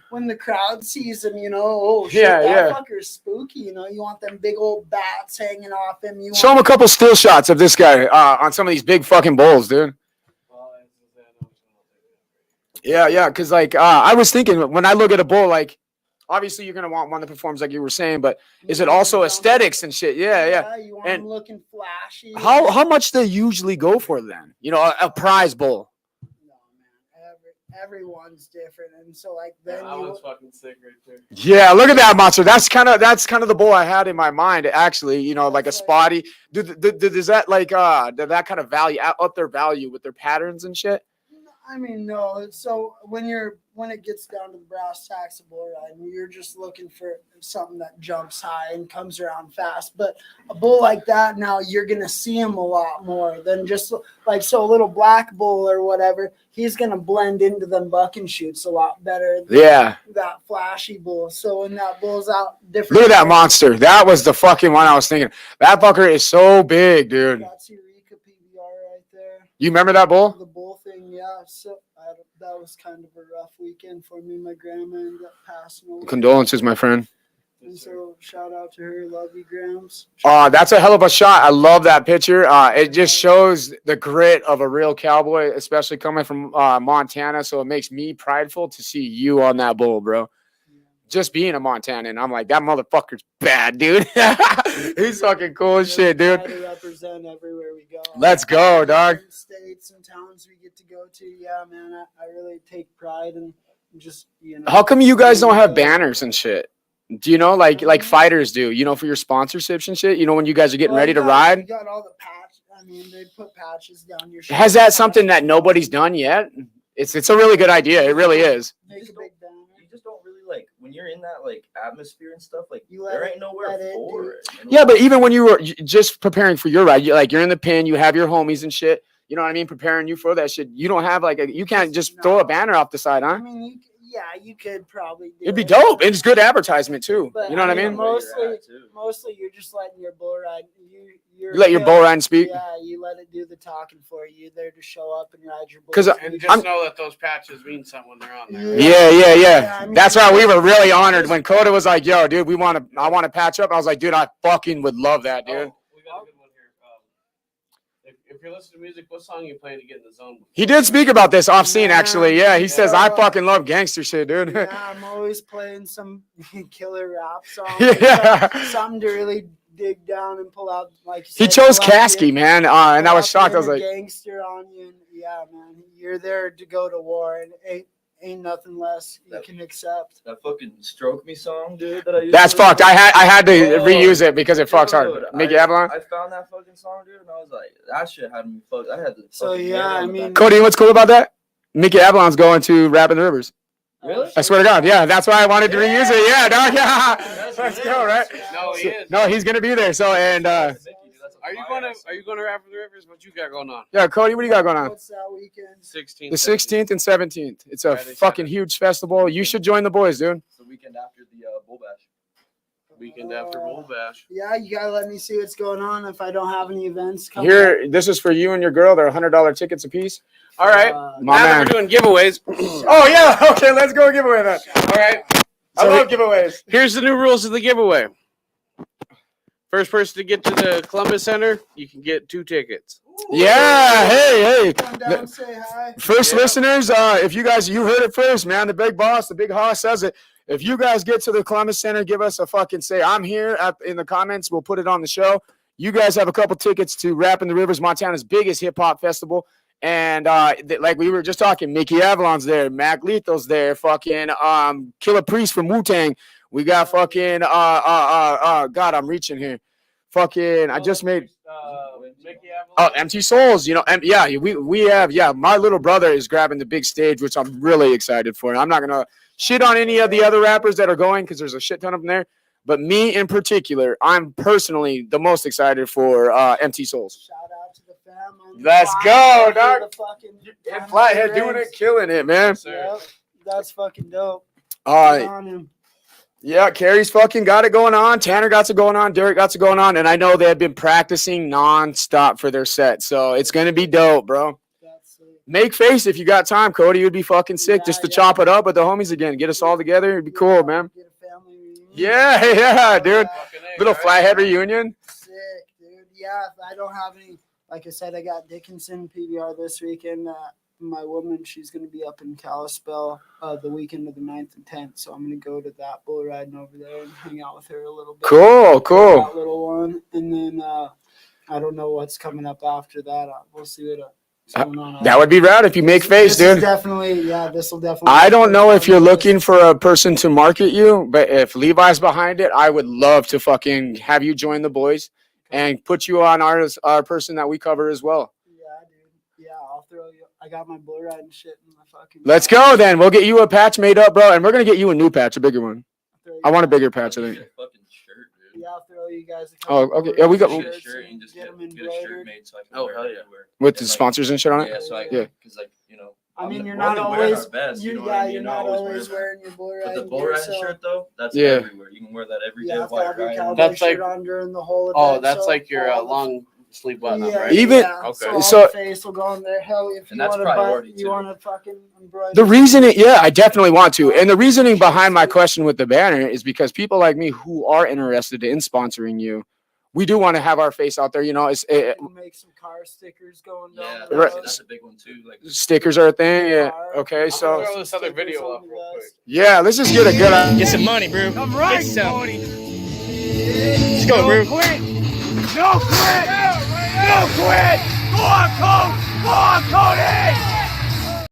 when the crowd sees him, oh shit, that fucker's spooky. You want them big old bats hanging off him. Show him a couple still shots of this guy on some of these big fucking bulls, dude. Yeah, because like I was thinking when I look at a bull, like obviously you're gonna want one that performs like you were saying, but is it also aesthetics and shit? Yeah. You want them looking flashy. How much do they usually go for then? A prize bull. No, man. Everyone's different, and so like then I was fucking sick right there. Yeah, look at that monster. That's kind of the bull I had in my mind. Actually, like a spotty. Does that did that kind of value up their value with their patterns and shit? I mean, no. So when it gets down to the brass tacks of bull riding, you're just looking for something that jumps high and comes around fast. But a bull like that, now you're gonna see him a lot more than just like a little black bull or whatever. He's gonna blend into them bucking shoots a lot better than that flashy bull. So when that bull's out different. Look at that monster. That was the fucking one I was thinking. That fucker is so big, dude. That's Eureka PBR right there. You remember that bull? The bull thing, yeah. So that was kind of a rough weekend for me. My grandma ended up passing away. Condolences, my friend. And so shout out to her. Love you, Grams. That's a hell of a shot. I love that picture. It just shows the grit of a real cowboy, especially coming from Montana. So it makes me prideful to see you on that bull, bro. Just being a Montanan, I'm like, that motherfucker's bad, dude. He's fucking cool as shit, dude. To represent everywhere we go. Let's go, dog. States and towns we get to go to. Yeah, man, I really take pride in just, How come you guys don't have banners and shit? Do you know, like fighters do, for your sponsorships and shit? When you guys are getting ready to ride? We got all the patch. I mean, they put patches down your. Has that something that nobody's done yet? It's a really good idea. It really is. Make a big banner. You just don't really like when you're in that like atmosphere and stuff. Like You let there it- ain't nowhere let it for do- it. Yeah, but even when you were just preparing for your ride, you're in the pin, you have your homies and shit. You know what I mean? Preparing you for that shit. You don't have you can't just throw a banner off the side, huh? I mean, you could probably. Do It'd be it. dope. It's good advertisement too. But, You know what I mean? Mostly you're just letting your bull ride. You Let your bull ride and speak. Yeah, you let it do the talking for you. You're there to show up and ride your bull. 'Cause And just know that those patches mean something when they're on there. Yeah. I mean, That's why we were really honored when Coda was like, "Yo, dude, I want to patch up." I was like, "Dude, I fucking would love that, dude." Oh, we got a good one here. If you're listening to music, what song are you playing to get in the zone? He did speak about this off scene, actually. Yeah, he says, "I Yeah. fucking love gangster shit, dude." Yeah, I'm always playing some killer rap song. Yeah. Something to really dig down and pull out. Like you He said, chose pull out the- Kasky, man, and I pull was out shocked. the I was inner like, gangster on you. And yeah, man, you're there to go to war, and ain't nothing less you can accept. That fucking "Stroke Me" song, dude. That I used "That's to fucked." I had to Oh, reuse it because it fucks hard. dude, Mickey Avalon. I found that fucking song, dude, and I was like, that shit had me fucked. I had to. So, fucking yeah, nail it I on the mean- back. Cody, what's cool about that? Mickey Avalon's going to Rappin' the Rivers. Really? I swear to God, yeah, that's why I wanted to reuse it. Yeah, dog, yeah. Let's go, right? No, he is. No, he's gonna be there. So, and Are you going to Rap for the Rivers? What you got going on? yeah, Cody, what do you got going on? What's that weekend? 16th. The 16th and 17th. It's a Friday, fucking Saturday. huge festival. You should join the boys, dude. It's the weekend after the Bull Bash. Weekend after Bull Bash. Yeah, you gotta let me see what's going on if I don't have any events coming. Here, this is for you and your girl. They're $100 tickets a piece. All right. My Now that man. we're doing giveaways, Oh yeah, okay, let's go giveaway then. all right. I love giveaways. Here's the new rules of the giveaway. First person to get to the Columbus Center, you can get 2 tickets. Yeah, hey. Come down, say hi. First Yeah. listeners, if you guys, you heard it first, man. The big boss, the big hoss says it. If you guys get to the Columbus Center, give us a fucking say I'm here in the comments. We'll put it on the show. You guys have a couple tickets to Rappin' the Rivers, Montana's biggest hip hop festival. And like we were just talking, Mickey Avalon's there, Mac Lethal's there, fucking Killer Priest from Wu-Tang. We got fucking God, I'm reaching here. Fucking I just made Mickey Avalon. Empty Souls, you know, yeah, we have, yeah, my little brother is grabbing the big stage, which I'm really excited for. I'm not gonna shit on any of the other rappers that are going because there's a shit ton of them there. But me in particular, I'm personally the most excited for Empty Souls. Shout out to the fam. on the Let's Flathead, go, dog. the fucking- And Flathead doing it, killing it, man. Yep, that's fucking dope. All Good right. on him. Yeah, Carrie's fucking got it going on. Tanner got it going on. Derek got it going on. And I know they have been practicing nonstop for their set. So it's going to be dope, bro. That's it. Make face if you got time, Cody. It would be fucking sick Yeah, just to yeah. chop it up with the homies again. Get us all together. It'd be cool, man. Get a family reunion. Yeah, dude. Fucking A, Little right? Flathead reunion. Sick, dude. Yeah, if I don't have any, like I said, I got Dickinson PBR this weekend. My woman, she's going to be up in Kalispell the weekend of the 9th and 10th. So I'm going to go to that bull riding over there and hang out with her a little bit. Cool. That little one. And then I don't know what's coming up after that. We'll see what's going on. That would be rad if you make face, This is dude. definitely, yeah, this will definitely. I don't know if you're looking for a person to market you, but if Levi's behind it, I would love to fucking have you join the boys and put you on our person that we cover as well. Yeah, dude. Yeah, I'll throw you. I got my bull riding shit in the fucking. Let's go then. We'll get you a patch made up, bro, and we're gonna get you a new patch, a bigger one. I want a bigger patch, I think. Get a fucking shirt, dude. Yeah, I'll throw you guys. Oh, okay. Yeah, we got- Get a shirt and just get a shirt made so I can wear it everywhere. With the And, like, sponsors and shit on it. Yeah, so I Yeah. because like you know. I mean, you're we're not only wearing always. our best, you know what Yeah, I mean? you're Not not always always wear wearing your bull But riding. the bull gear, riding so shirt though, that's Yeah. everywhere. You can wear that every day You have to while have you're your riding. cowboy That's like- shirt on during the whole event. Oh, that's so like your all the- long sleeve button up, Yeah, right? Even- yeah. Okay. So, all So- the face will go on there. Hell, if you And that's want to priority, you too. want to fucking embroider. The reasoning, yeah, I definitely want to. And the reasoning behind my question with the banner is because people like me who are interested in sponsoring you, we do want to have our face out there. You know, You can make some car stickers going down. Yeah, the Right. road. that's a big one too. Like stickers are a thing. Yeah. Car. Okay, I'm so gonna throw this other Stickers video on up the real quick. vest. yeah, let's just get a good. Get some money, bro. I'm right, Cody. Let's go, bro. No quit. No quit. No quit. Go on, Cody. Go on, Cody.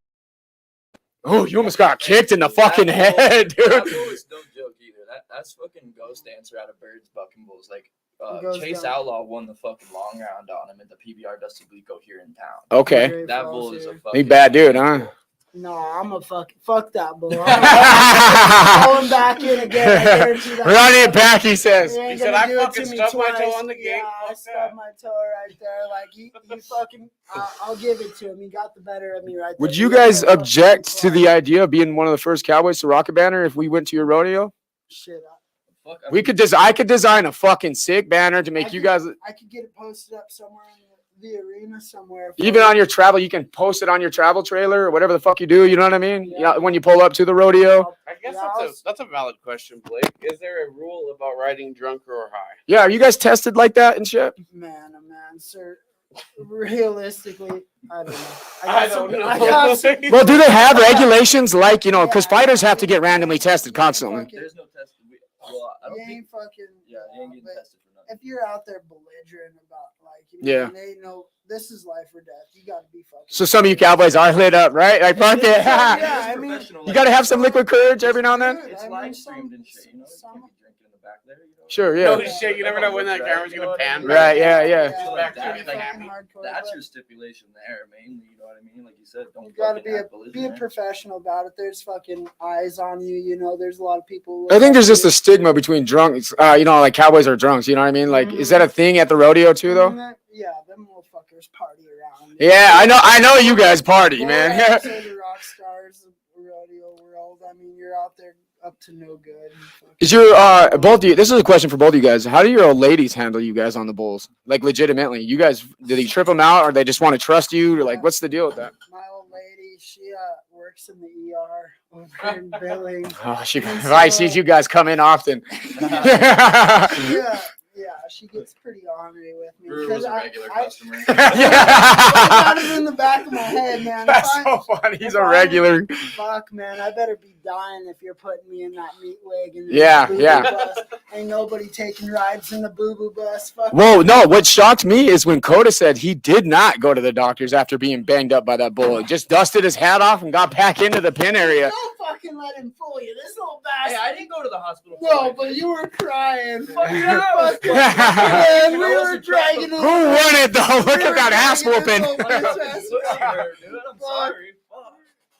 Oh, you almost got kicked in the fucking head, That dude. bull is no joke either. That's fucking ghost dancer out of Birds Bucking Bulls. Like goes Chase down. Outlaw won the fucking long round on him at the PBR Dusty Blico here in town. Okay. Great That Falls bull is a here. fucking He bad dude, huh? No, I'm a fuck that bull. I'm going back in again. I guarantee that. Running it back, he says. You ain't He said, gonna "I do it fucking to me stubbed my toe twice." on the gate. Yeah, I Fuck stubbed that. my toe right there. Like he fucking. I'll give it to him. He got the better of me right there. Would you He got guys that fucking object to the fly. idea of being one of the first Cowboys to rock a banner if we went to your rodeo? Shit. Fuck, I We mean, could I could design a fucking sick banner to make you guys I could get it posted up somewhere in the arena somewhere. even on your travel. You can post it on your travel trailer or whatever the fuck you do. You know what I mean? Yeah. When you pull up to the rodeo. I guess Yeah, that's a valid question, Blake. Is there a rule about riding drunk or high? Yeah, are you guys tested like that and shit? Man, oh man, sir. Realistically, I don't know. I don't know. I got some, Well, do they have regulations like because Yeah. fighters have to get randomly tested constantly? there's no test. Well, I don't you think. ain't fucking. Yeah, you ain't getting but tested for nothing. if you're out there belligerent about Yeah. they know this is life or death. You got to be fucking. So some of you Cowboys are lit up, right? Like fuck it. Yeah, I mean, You got to have some liquid courage every now and then. Dude, It's I mean, live streamed and shit. You know, you some- can't be drinking in the back there. You know? Sure, No yeah. shit, you never know when that camera's gonna pan. Right, yeah. So, Back like, to that's, it, like, happy. that's your stipulation there, mainly. You know what I mean? Like you said, don't You gotta fucking act be a belligerent. professional about it. There's fucking eyes on you. You know, there's a lot of people. I think there's just a stigma between drunks. Like Cowboys are drunks. You know what I mean? Like, is that a thing at the rodeo too, though? Yeah, them motherfuckers party around. Yeah, I know you guys party, man. Bullrats are the rock stars of the rodeo world. I mean, you're out there up to no good. Is your both of you? This is a question for both of you guys. How do your old ladies handle you guys on the bulls? Like, legitimately, you guys do they trip them out, or they just want to trust you? Or like, what's the deal with that? My old lady, she works in the ER over in Billings. Oh, I see you guys come in often. Yeah, she gets pretty ornery with me. Brewer was a regular customer. I got it in the back of my head, man. That's so funny. He's a regular. Fuck, man, I better be dying if you're putting me in that meat wagon. Yeah. Bus. Ain't nobody taking rides in the boo-boo bus. Fuck. Whoa, no. What shocked me is when Coda said he did not go to the doctors after being banged up by that bull. He just dusted his hat off and got back into the pin area. Don't fucking let him fool you. This little Hey, bastard. I didn't go to the hospital. No, but you were crying. Fuck Yeah, I was man, we I were wasn't dragging him. Who won it though? Look at that ass whooping. I'm sorry. Fuck.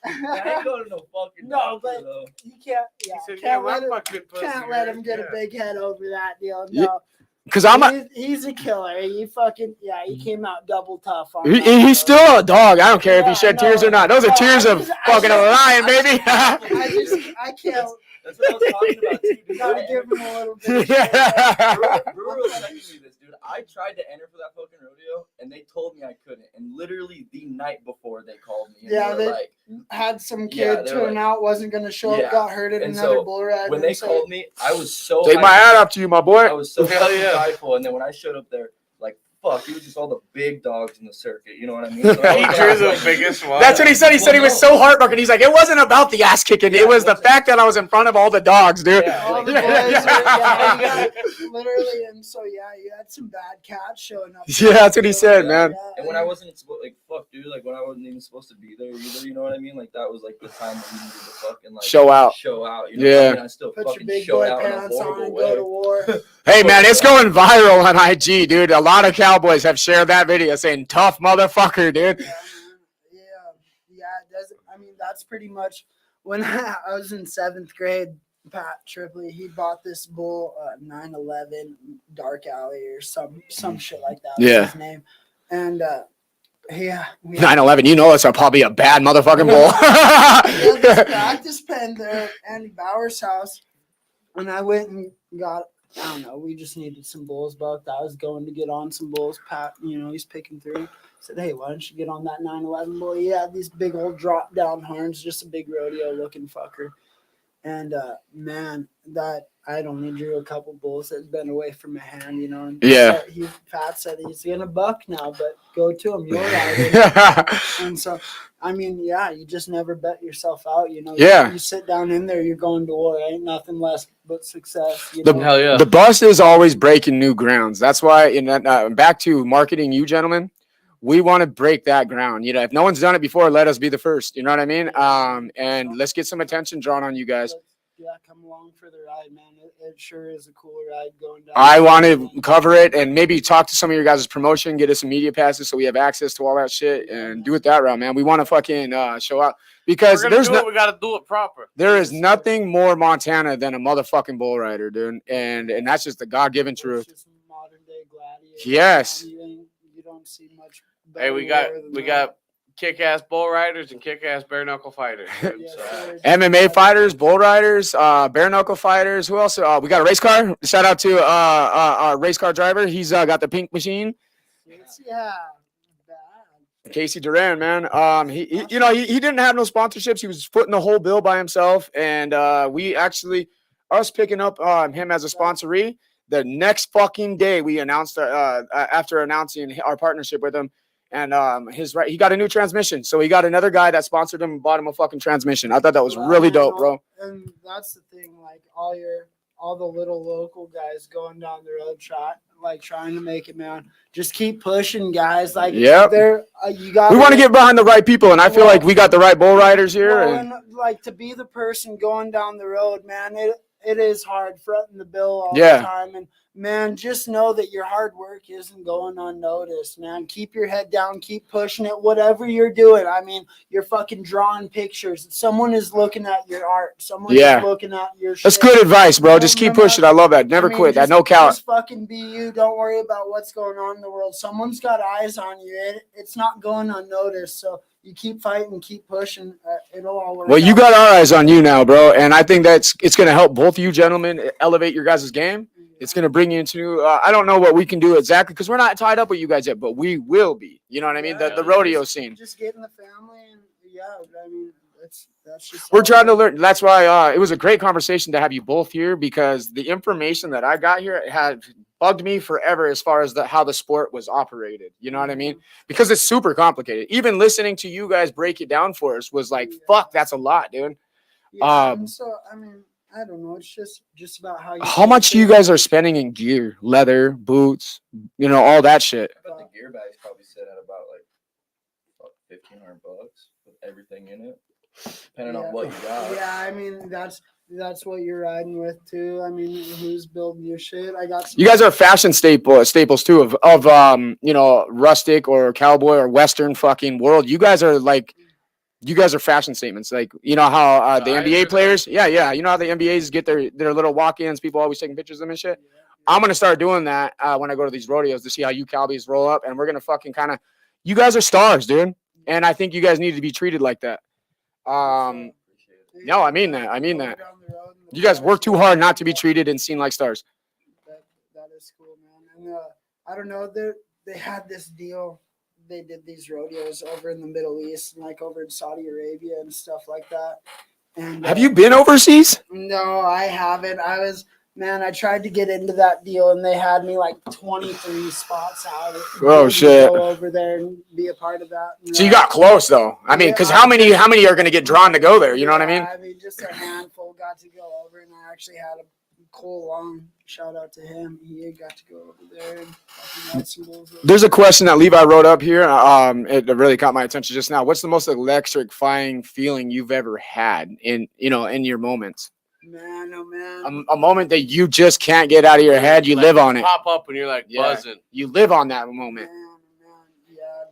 I ain't going to no fucking No, doctor, but though. you can't. Yeah, He said, can't my let him. fucking pussy Can't let him hurt. get Yeah. a big head over that deal. Yeah. No, Because he's a killer. He fucking he came out double tough on. he's that, still a dog. I don't care if he Yeah, shed no. tears or not. Those are No, tears I of just- fucking a lion, baby. I can't. That's what I was talking about, too, dude. Gotta give him a little bit. Yeah. Brewer was texting me this, dude. I tried to enter for that fucking rodeo, and they told me I couldn't. And literally the night before, they called me. And Yeah, they were they- like, Had some Yeah, kid they're turn like- out, wasn't gonna show Yeah. up, got hurt at And another so, bull ride. when and they so- called me, I was so Take my hyped. hat off to you, my I boy. was so Hell fucking yeah. prideful, and then when I showed up there, like, fuck, it was just all the big dogs in the circuit. You know what I mean? So I He was drew like- the biggest one. That's what he said. He said he was so heartbroken. He's like, it wasn't about the ass kicking. It was the fact that I was in front of all the dogs, dude. Yeah, All like, the Yeah, boys yeah. are, literally, and so you had some bad cats showing up. Yeah, that's what he said, man. And when I wasn't supposed, like, fuck, dude, like, when I wasn't even supposed to be there either, you know what I mean? Like, that was, like, the time that we needed to fucking, like, Show out. you know? Yeah. And I still Put your fucking big showed boy out in a pants on horrible and way. go to war. Hey, man, it's going viral on IG, dude. A lot of Cowboys have shared that video saying, tough motherfucker, dude. Yeah, it doesn't. I mean, that's pretty much when I was in 7th grade. Pat Tripley, he bought this bull, 911 Dark Alley or some shit like that. Yeah. Was his name, and yeah, we 9/11, you know it's probably a bad motherfucking bull. had this practice pen there at Andy Bauer's house, and I went and got. I don't know. We just needed some bulls bucked. I was going to get on some bulls. Pat, he's picking through. Said, hey, why don't you get on that 911 bull? He had these big old drop down horns, just a big rodeo looking fucker. And man, that I'd only drew a couple bulls that's been away from my hand, And Yeah. Pat said he's gonna buck now, but go to him. You're right. And so, I mean, yeah, you just never bet yourself out, Yeah. You sit down in there, you're going to war. Ain't nothing less but success. The- Hell yeah. The bus is always breaking new grounds. That's why, back to marketing you gentlemen, we want to break that ground. If no one's done it before, let us be the first. You know what I mean? And let's get some attention drawn on you guys. Yeah, come along for the ride, man. It sure is a cool ride going down. I want to cover it and maybe talk to some of your guys' promotion, get us some media passes so we have access to all that shit and do it that route, man. We want to fucking show up because we got to do it proper. There is nothing more Montana than a motherfucking bull rider, dude, and that's just the God-given truth. Just modern day gladiator. Yes. You don't see much. Hey, we got kick-ass bull riders and kick-ass bare knuckle fighters. Yes, MMA fighters, bull riders, bare knuckle fighters. Who else? We got a race car. Shout out to our race car driver. He's got the pink machine. Yeah. Casey Duran, man. He didn't have no sponsorships. He was footing the whole bill by himself, and we actually us picking up him as a sponsoree. The next fucking day, we announced after announcing our partnership with him. And he got a new transmission. So he got another guy that sponsored him and bought him a fucking transmission. I thought that was really dope, bro. And that's the thing, like all the little local guys going down the road trying to make it, man. Just keep pushing, guys. Like we want to get behind the right people, and I feel like we got the right bull riders here. And like to be the person going down the road, man, it is hard fronting the bill all the time. And man, just know that your hard work isn't going unnoticed, man. Keep your head down, keep pushing it, whatever you're doing. I mean, you're fucking drawing pictures. Someone is looking at your art. Someone is looking at your shit. That's good advice, bro. Just keep pushing. I love that. Never quit. That no count. Just fucking be you. Don't worry about what's going on in the world. Someone's got eyes on you. It's not going unnoticed. So you keep fighting, keep pushing. It'll all work. Well, you got our eyes on you now, bro. And I think it's going to help both you gentlemen elevate your guys' game. It's going to bring you into, I don't know what we can do exactly because we're not tied up with you guys yet, but we will be. You know what I mean? The rodeo scene. Just get in the family and, I mean, that's just. We're trying to learn. That's why it was a great conversation to have you both here because the information that I got here had bugged me forever as far as how the sport was operated. You know what I mean? Because it's super complicated. Even listening to you guys break it down for us was like, fuck, that's a lot, dude. So, I mean, I don't know. It's just about how much you guys are spending in gear, leather, boots, all that shit. I bet the gear bag's probably set at about like $1,500 with everything in it, depending on what you got. Yeah, I mean that's what you're riding with too. I mean, who's building your shit? I got. You guys are fashion staples too of rustic or cowboy or western fucking world. You guys are like. You guys are fashion statements. Like, you know how the NBA players, you know how the NBAs get their little walk-ins, people always taking pictures of them and shit. I'm going to start doing that when I go to these rodeos to see how you cowboys roll up. And we're going to fucking you guys are stars, dude. And I think you guys need to be treated like that. No, I mean that. You guys work too hard not to be treated and seen like stars. That is cool, man. And I don't know, they had this deal. They did these rodeos over in the Middle East and like over in Saudi Arabia and stuff like that. And have you been overseas? No, I haven't. I tried to get into that deal and they had me like 23 spots out. Oh shit! Go over there and be a part of that. So you got close though. I mean, because how many are going to get drawn to go there? You know what I mean? I mean, just a handful got to go over, and I actually had Cole Long, shout out to him. He got to go over there and fucking some bulls. There's a question that Levi wrote up here. It really caught my attention just now. What's the most electrifying feeling you've ever had in your moments? Man, oh man. A moment that you just can't get out of your head. You live on it. Pop up and you're like buzzing. You live on that moment. Man, yeah.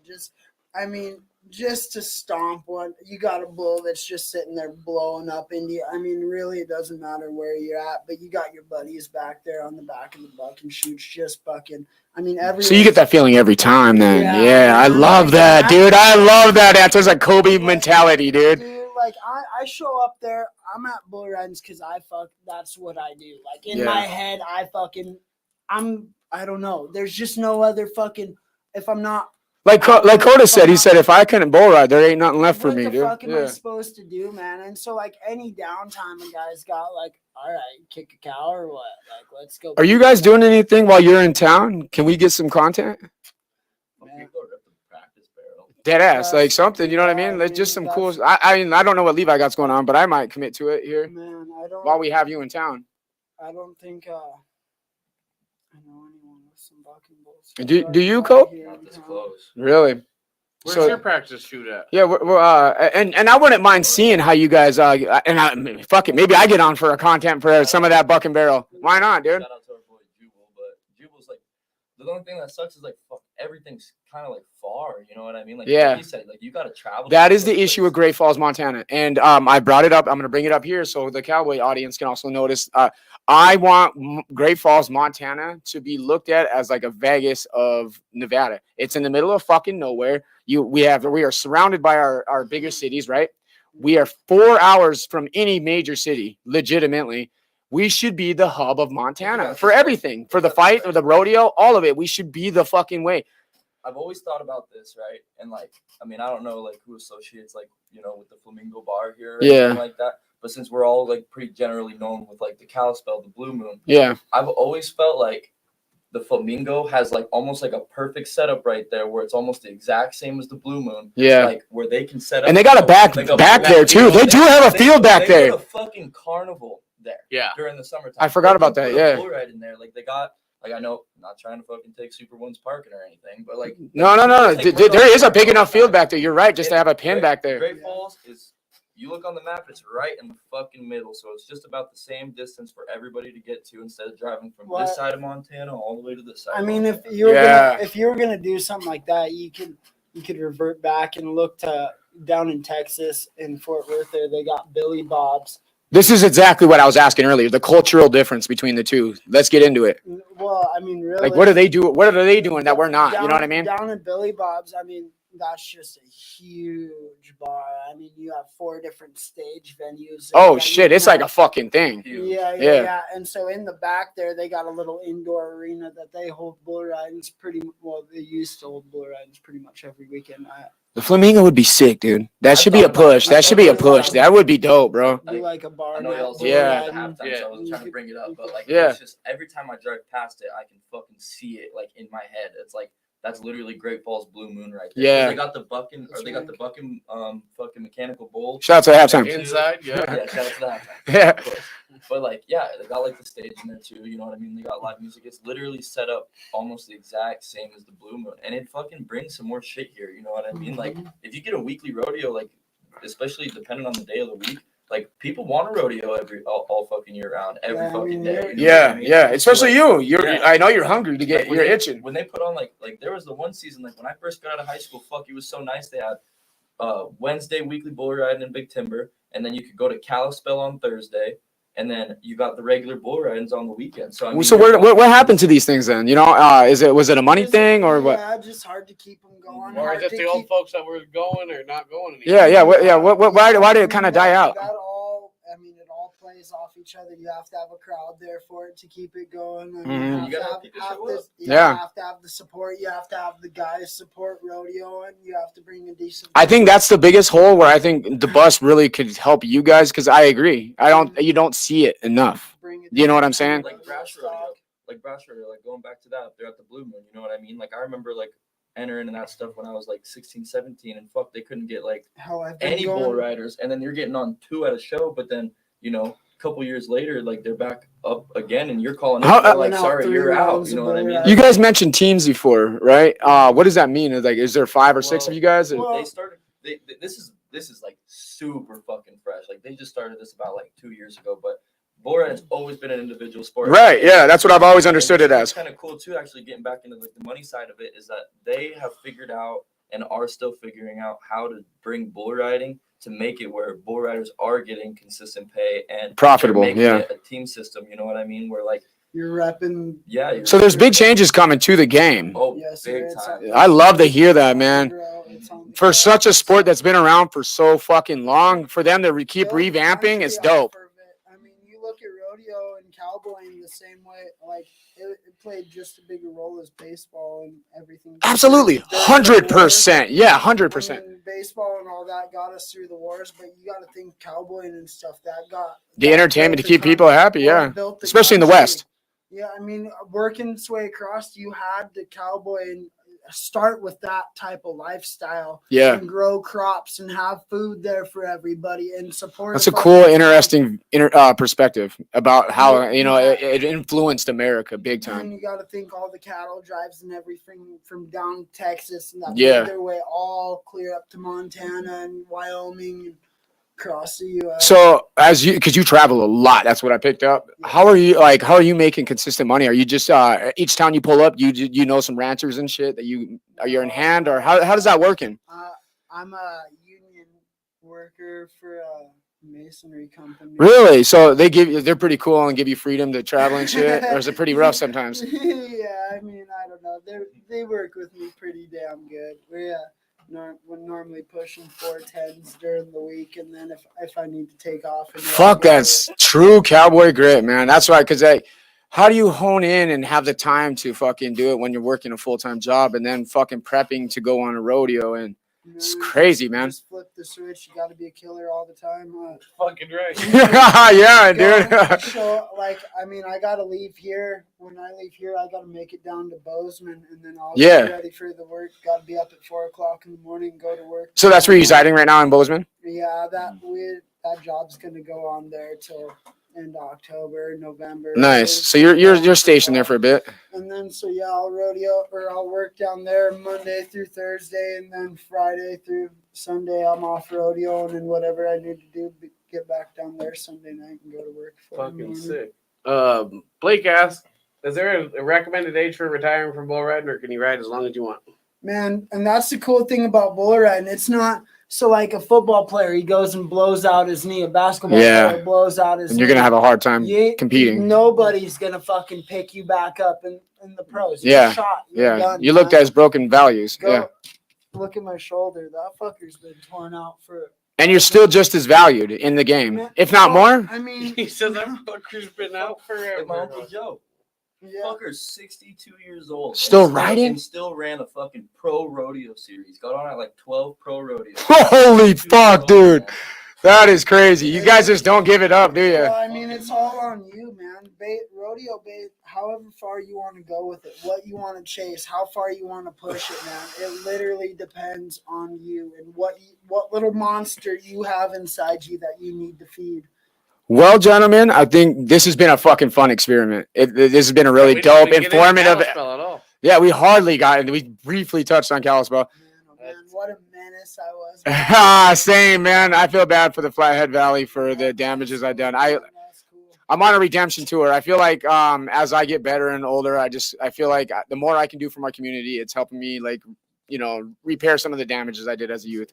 Just to stomp one, you got a bull that's just sitting there blowing up into you. I mean, really, it doesn't matter where you're at, but you got your buddies back there on the back of the bucking chutes just bucking. I mean, so you get that feeling every time then. Yeah, I love that, dude. I love that. That's like Kobe mentality, dude. Like, I show up there, I'm at bull ridings because that's what I do. Like, in my head, I don't know. There's just no other fucking, if I'm not. Like Coda said, he said, if I couldn't bull ride, there ain't nothing left for me, dude. What the fuck am I supposed to do, man? And so, like, any downtime a guy's got, like, all right, kick a cow or what? Like, let's go. Are you guys doing anything while you're in town? Can we get some content? Dead ass, like something, you know what I mean? Like just some cool. I don't know what Levi got's going on, but I might commit to it here. Man, while we have you in town. I don't think I know anyone with some bucking bulls. Do you, Cole? Not this close. Really? Where's your practice shoot at? Yeah, and I wouldn't mind seeing how you guys fuck it, maybe I get on for a content for some of that buck and barrel. Why not, dude? Shout out to our boy Jubal, but Jubal's like the only thing that sucks is like fuck everything's kind of like far. You know what I mean? Like Yeah. he said, like you got to travel. That is the issue with Great Falls, Montana, and I brought it up. I'm gonna bring it up here so the cowboy audience can also notice. I want Great Falls, Montana, to be looked at as like a Vegas of Nevada. It's in the middle of fucking nowhere. We are surrounded by our bigger cities, right? We are 4 hours from any major city, legitimately. We should be the hub of Montana for everything, for the fight, or the rodeo, all of it. We should be the fucking way. I've always thought about this, right? And like, I mean, I don't know like who associates like, you know, with the Flamingo Bar here or anything like that. But since we're all like pretty generally known with like the Kalispell, the Blue Moon. Yeah. I've always felt like the Flamingo has like almost like a perfect setup right there where it's almost the exact same as the Blue Moon. Yeah. Like where they can set up. And they got a back there too. They do have a field back there. They got a fucking carnival there. Yeah. During the summertime. I forgot about that. Yeah. Bull ride in there. Like they got. Like I know, not trying to fucking take Super One's parking or anything, but like no. There is a big enough field back there. You're right, just to have a pin back there. Great Falls is, you look on the map, it's right in the fucking middle, so it's just about the same distance for everybody to get to instead of driving from this side of Montana all the way to this side. I mean, of if you were gonna do something like that, you could revert back and look to down in Texas in Fort Worth. There, they got Billy Bob's. This is exactly what I was asking earlier. The cultural difference between the two. Let's get into it. Well, I mean, really, Like, what do they do? What are they doing that we're not? You know what I mean? Down in Billy Bob's, I mean, that's just a huge bar. I mean, you have 4 different stage venues. Oh shit! It's like a fucking thing. Yeah. And so in the back there, they got a little indoor arena that they hold bull ridings they used to hold bull ridings pretty much every weekend. The Flamingo would be sick, dude. That should be a push. That should be a push. That would be dope, bro. Do like a bar. I know y'all Yeah. halftime, so I was trying to bring it up, but like, Yeah. it's just every time I drive past it, I can fucking see it like in my head. It's like that's literally Great Falls Blue Moon right there. Yeah. They got the bucking, or they got the bucking, fucking mechanical bull. Shout out to halftime. Inside, yeah. Yeah, shout out to that. Yeah. Of course. But like, yeah, they got like the stage in there too. You know what I mean? They got live music. It's literally set up almost the exact same as the Blue Moon, and it fucking brings some more shit here. You know what I mean? Like, if you get a weekly rodeo, like, especially depending on the day of the week, like people want a rodeo all fucking year round, every fucking day. You know what I mean? Especially so, you. I know you're hungry to get. You're itching. When they put on like there was the one season like when I first got out of high school. Fuck, it was so nice. They had Wednesday weekly bull riding in Big Timber, and then you could go to Kalispell on Thursday. And then you got the regular bull ridings on the weekend. So I mean, what happened to these things then? You know, was it a money thing or what? Yeah, just hard to keep them going. Or is it the old folks that were going or not going anymore? Yeah. Why did it kind of die out? That all, I mean, it all plays off each other. You have to have a crowd there for it to keep it going. I mean, You gotta have people show up. you have to have the support. You have to have the guys support rodeo, and you have to bring a decent. I think that's the biggest hole where I think the bus really could help you guys, because I agree. You don't see it enough. You know what I'm saying? Like brass rodeo, like going back to that, they're at the Blue Moon. You know what I mean? Like I remember like entering in that stuff when I was like 16, 17, and fuck, they couldn't get like any bull riders, and then you're getting on 2 at a show, but then you know. Couple years later, like they're back up again, and you're calling up, like, sorry, you're out. You know what I mean? You guys mentioned teams before, right? What does that mean? Like, is there 5 or 6 of you guys? They started. This is like super fucking fresh. Like they just started this about like 2 years ago, but bull riding's always been an individual sport. Right. Yeah, that's what I've always understood it as. Kind of cool too. Actually, getting back into like the money side of it is that they have figured out and are still figuring out how to bring bull riding to make it where bull riders are getting consistent pay and profitable. Yeah, a team system. You know what I mean? Where like you're repping. Yeah. So there's big changes coming to the game. Oh, yes, big time. I love to hear that, man. For such a sport that's been around for so fucking long, for them to keep revamping, it's dope. I mean, you look at rodeo and cowboying the same way. Like it played just a bigger role as baseball and everything. Absolutely, 100%. Yeah, 100%. Baseball and all that got us through the wars, but you got to think cowboying and stuff that got the entertainment to keep people happy. Yeah, especially in the West. Yeah, I mean, working its way across, you had the cowboy and start with that type of lifestyle. Yeah. And grow crops and have food there for everybody and support. That's a cool, interesting perspective about how, it influenced America big time. And you got to think all the cattle drives and everything from down Texas and that Yeah. made their way all clear up to Montana and Wyoming and across the U.S. So because you travel a lot, that's what I picked up. How are you making consistent money? Are you just each town you pull up, you know some ranchers and shit that you're in hand, or how does that working? I'm a union worker for a masonry company. Really? So they're pretty cool and give you freedom to travel and shit, or is it pretty rough sometimes? Yeah, I mean, I don't know. They work with me pretty damn good. We're normally pushing 410s during the week, and then if I need to take off. Fuck, that's true cowboy grit, man. That's right, because how do you hone in and have the time to fucking do it when you're working a full-time job and then fucking prepping to go on a rodeo? And it's crazy, man. Just flip the switch. You got to be a killer all the time. Fucking right. Yeah, dude. So, I got to leave here. When I leave here, I got to make it down to Bozeman, and then I'll get ready for the work. Got to be up at 4 o'clock in the morning and go to work. So that's where you're residing right now in Bozeman? Yeah, that job's going to go on there till end of October, November. Nice. So you're stationed there for a bit. And then I'll work down there Monday through Thursday, and then Friday through Sunday I'm off rodeo, and then whatever I need to do, get back down there Sunday night and go to work. Fucking sick. Blake asked, is there a recommended age for retiring from bull riding, or can you ride as long as you want? Man, and that's the cool thing about bull riding. It's not so like a football player, he goes and blows out his knee. A basketball player blows out his knee. And you're going to have a hard time competing. Nobody's going to fucking pick you back up in the pros. You're shot. You're done, you looked at his broken values. Look at my shoulder. That fucker's been torn out for. And you're still just as valued in the game, if not more. I mean, he said that fucker's been out forever. Like my Uncle Joe. Yeah. Fucker's 62 years old. Still riding? And still ran a fucking pro rodeo series. Got on at like 12 pro rodeos. Holy fuck, dude. That is crazy. You guys just don't give it up, do you? Well, I mean, it's all on you, man. Rodeo bait, however far you want to go with it, what you want to chase, how far you want to push it, man. It literally depends on you and what little monster you have inside you that you need to feed. Well, gentlemen, I think this has been a fucking fun experiment. This has been a really dope, informative. Yeah, we hardly got it. We briefly touched on Kalispell. Man, what a menace I was. Same, man. I feel bad for the Flathead Valley for the damages I've done. I'm on a redemption tour. I feel like as I get better and older, I feel like the more I can do for my community, it's helping me repair some of the damages I did as a youth.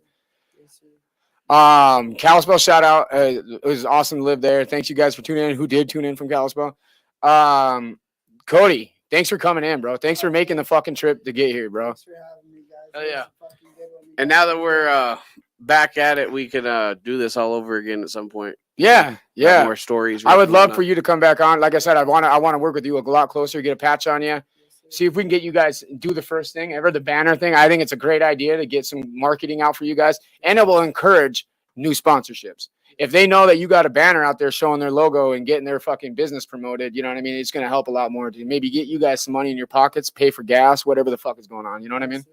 Kalispell, shout out. It was awesome to live there. Thanks you guys for tuning in. Who did tune in from Kalispell? Cody, thanks for coming in, bro. Thanks for making the fucking trip to get here, bro. Thanks for having me, guys. Oh yeah. And now that we're back at it, we can do this all over again at some point. Yeah. Have more stories. I would love for you to come back on. Like I said, I want to work with you a lot closer, get a patch on you. See if we can get you guys do the first thing ever, the banner thing. I think it's a great idea to get some marketing out for you guys, and it will encourage new sponsorships. If they know that you got a banner out there showing their logo and getting their fucking business promoted, you know what I mean? It's going to help a lot more to maybe get you guys some money in your pockets, pay for gas, whatever the fuck is going on. You know what I mean?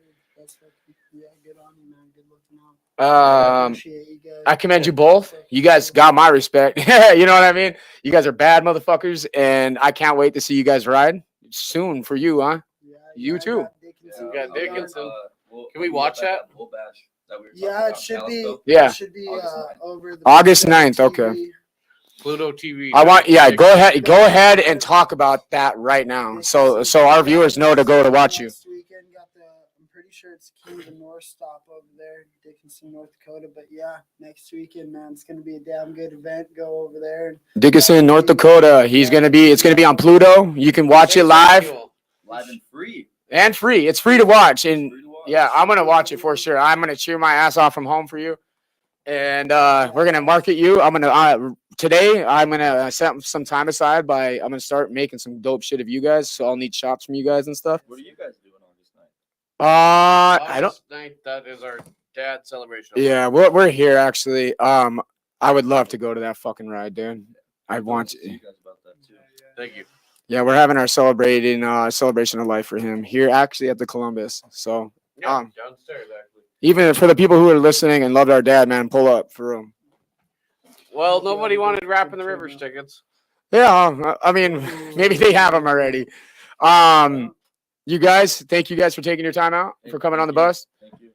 Yeah, good on you, man. Good looking out. Appreciate you guys. I commend you both. You guys got my respect. You know what I mean? You guys are bad motherfuckers, and I can't wait to see you guys ride soon for you, huh? Yeah, you too. We got Dickinson. Can we watch that? Yeah, it should be. Yeah. It should be over the August 9th. Okay. Pluto TV. Go ahead and talk about that right now. So our viewers know to go to watch you. Next weekend, I'm pretty sure it's King of the North stop over there, Dickinson, North Dakota. But yeah, next weekend, man, it's gonna be a damn good event. Go over there. Dickinson, North Dakota. It's gonna be on Pluto. You can watch it live and free. And free. It's free to watch. And yeah, I'm gonna watch it for sure. I'm gonna cheer my ass off from home for you. And we're gonna market you. I'm gonna today. I'm gonna set some time aside. I'm gonna start making some dope shit of you guys. So I'll need shots from you guys and stuff. What are you guys doing August 9th? I don't. 9th, that is our dad celebration. Yeah, we're here actually. I would love to go to that fucking ride, dude. I want to. Thank you. Yeah, we're having our celebration of life for him here, actually at the Columbus. So, Yeah, downstairs actually. even for the people who are listening and loved our dad, man, pull up for him. Well, nobody wanted Rappin' the Rivers tickets. Yeah, I mean, maybe they have them already. You guys, thank you guys for taking your time out for coming on the bus. Thank you.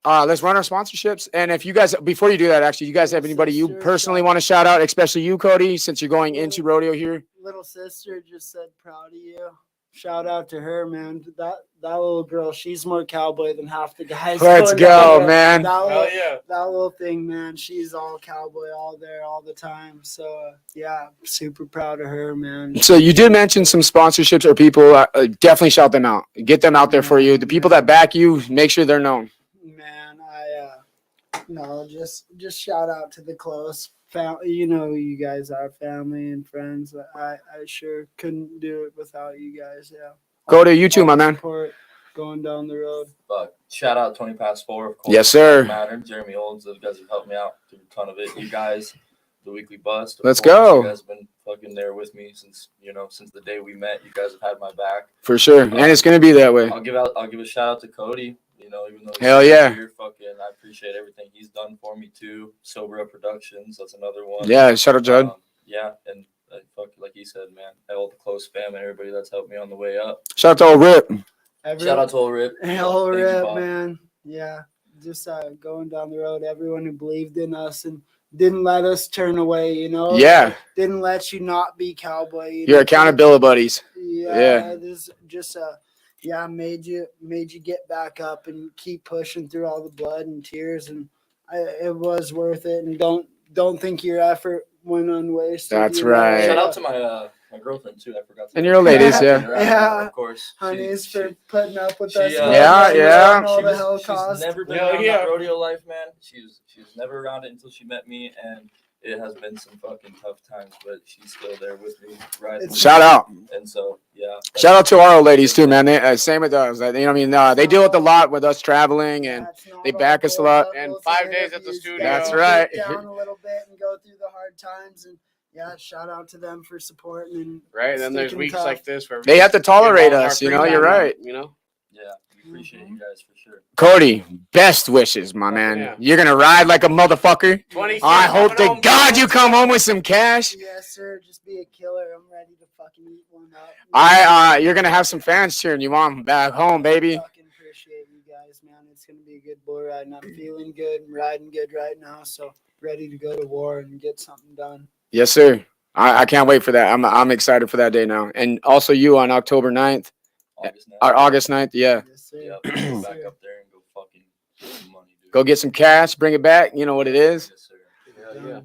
Let's run our sponsorships. And if you guys, before you do that, actually, you guys have anybody you personally want to shout out, especially you, Cody, since you're going into rodeo here? Little sister just said proud of you. Shout out to her, man. That little girl, she's more cowboy than half the guys. Let's going go, down there. man. That little thing, man. She's all cowboy, all there, all the time. So yeah, super proud of her, man. So you did mention some sponsorships or people. Definitely shout them out. Get them out there for you. The people that back you, make sure they're known. Man, no, just shout out to the close family. You know, you guys are family and friends. I sure couldn't do it without you guys. Yeah. Go to you too, my man. Support going down the road. But shout out 20 past 4. Of course. Yes, sir. Matter. Jeremy Olds, those guys have helped me out through a ton of it. You guys, the weekly bus. Let's go. You guys have been fucking there with me since the day we met. You guys have had my back. For sure. And it's going to be that way. I'll give a shout out to Cody. Even though hell yeah, here, I appreciate everything he's done for me too. Sober Up Productions, that's another one. Yeah, shout out Judd. Yeah, and like he said, man, all the close fam and everybody that's helped me on the way up. Shout out to old Rip. Shout out to old Rip. Hell, Rip, man. Yeah, just going down the road. Everyone who believed in us and didn't let us turn away. Yeah. Didn't let you not be cowboy. Your accountability buddies. Yeah. This just made you get back up and keep pushing through all the blood and tears, and it was worth it. And don't think your effort went unwasted. That's right. Shout out to my girlfriend too. I forgot to. And your ladies, yeah. Yeah, of course. Honeys for putting up with us. Yeah. All the hell cost. She's never been around that rodeo life, man. She's never around it until she met me, and it has been some fucking tough times, but she's still there with me. Right. Shout out. And so, yeah. Shout out to our old ladies too, man. They, same with us. They deal with a lot with us traveling, and they back us a lot. And 5 days at the studio. That's right. Down a little bit and go through the hard times, and yeah, shout out to them for supporting and right. And then there's sticking weeks tough. like this where They have to tolerate give all our us. free You're time, right. Yeah, we appreciate you guys for sure. Cody, best wishes, my man. Yeah. You're gonna ride like a motherfucker. 26 I hope to coming home, God bro. you come home with some cash. Yes, sir. Just be a killer. I'm ready to fucking eat one up. You're gonna have some fans cheering you on back home, baby. Fucking appreciate you guys, man. It's gonna be a good bull ride, and I'm feeling good and riding good right now. So ready to go to war and get something done. Yes, sir. I can't wait for that. I'm excited for that day now. And also you on October 9th. August 9th, yeah. Yes, sir. Yeah, Yes, go sir. back up there and go fucking get some money, dude. Go get some cash, bring it back. You know what it is. Yes, sir. Yeah.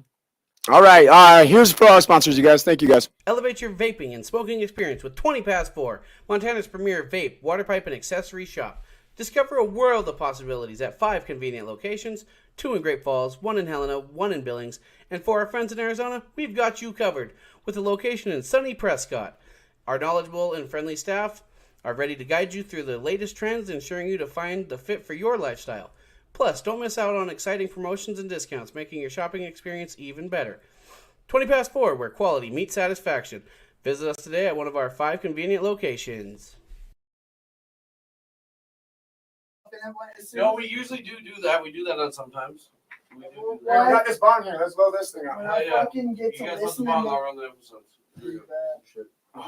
All right. Here's for our sponsors, you guys. Thank you, guys. Elevate your vaping and smoking experience with 20 past 4, Montana's premier vape, water pipe, and accessory shop. Discover a world of possibilities at 5 convenient locations, 2 in Great Falls, 1 in Helena, 1 in Billings, and for our friends in Arizona, we've got you covered with a location in sunny Prescott. Our knowledgeable and friendly staff are ready to guide you through the latest trends, ensuring you to find the fit for your lifestyle. Plus, don't miss out on exciting promotions and discounts, making your shopping experience even better. 20 past 4, where quality meets satisfaction. Visit us today at one of our 5 convenient locations. No, we usually do that. We do that on sometimes. We do We got this bong here. Let's blow this thing When out. I yeah. fucking get You to guys let the listening, bong, I'll run the episodes.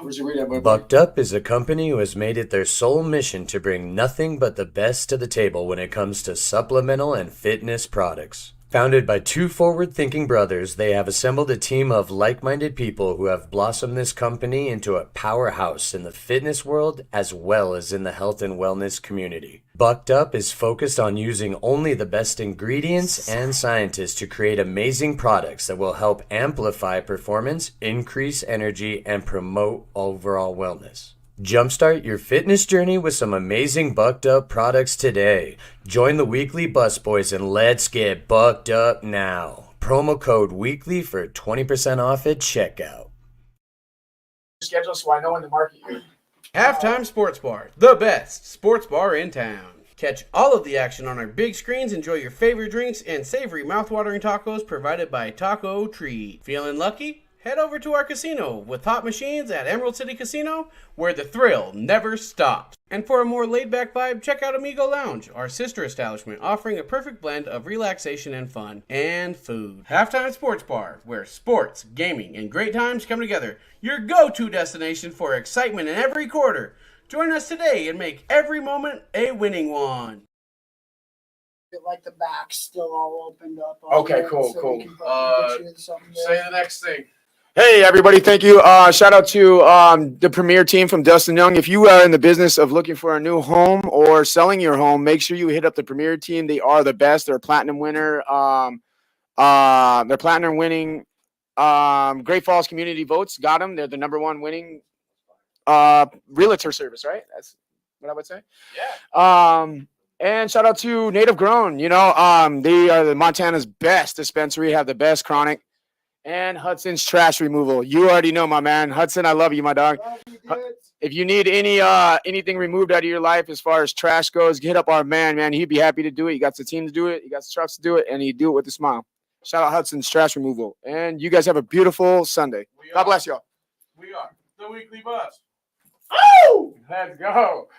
Where'd you read that book? Bucked Up is a company who has made it their sole mission to bring nothing but the best to the table when it comes to supplemental and fitness products. Founded by 2 forward-thinking brothers, they have assembled a team of like-minded people who have blossomed this company into a powerhouse in the fitness world as well as in the health and wellness community. Bucked Up is focused on using only the best ingredients and scientists to create amazing products that will help amplify performance, increase energy, and promote overall wellness. Jumpstart your fitness journey with some amazing Bucked Up products today. Join the Weekly Bus Boys and let's get bucked up now. Promo code WEEKLY for 20% off at checkout. Schedule so I know when to market you. Halftime Sports Bar, the best sports bar in town. Catch all of the action on our big screens, enjoy your favorite drinks, and savory mouthwatering tacos provided by Taco Treat. Feeling lucky? Head over to our casino with hot machines at Emerald City Casino, where the thrill never stops. And for a more laid-back vibe, check out Amigo Lounge, our sister establishment, offering a perfect blend of relaxation and fun, and food. Halftime Sports Bar, where sports, gaming, and great times come together. Your go-to destination for excitement in every quarter. Join us today and make every moment a winning one. Like the back's still all opened up. Okay, cool, so cool. we can probably get you something Say there. the next thing. Hey, everybody. Thank you. Shout out to the Premier team from Dustin Young. If you are in the business of looking for a new home or selling your home, make sure you hit up the Premier team. They are the best. They're a platinum winner. They're platinum winning. Great Falls Community Votes got them. They're the number one winning realtor service, right? That's what I would say. Yeah. And shout out to Native Grown. You know, they are the Montana's best dispensary, have the best chronic. And Hudson's Trash Removal. You already know, my man. Hudson, I love you, my dog. If you need anything removed out of your life as far as trash goes, hit up our man. He'd be happy to do it. He got the team to do it. He got the trucks to do it, and he'd do it with a smile. Shout out Hudson's Trash Removal. And you guys have a beautiful Sunday. God bless y'all. We are the Weekly Bus. Oh! Let's go.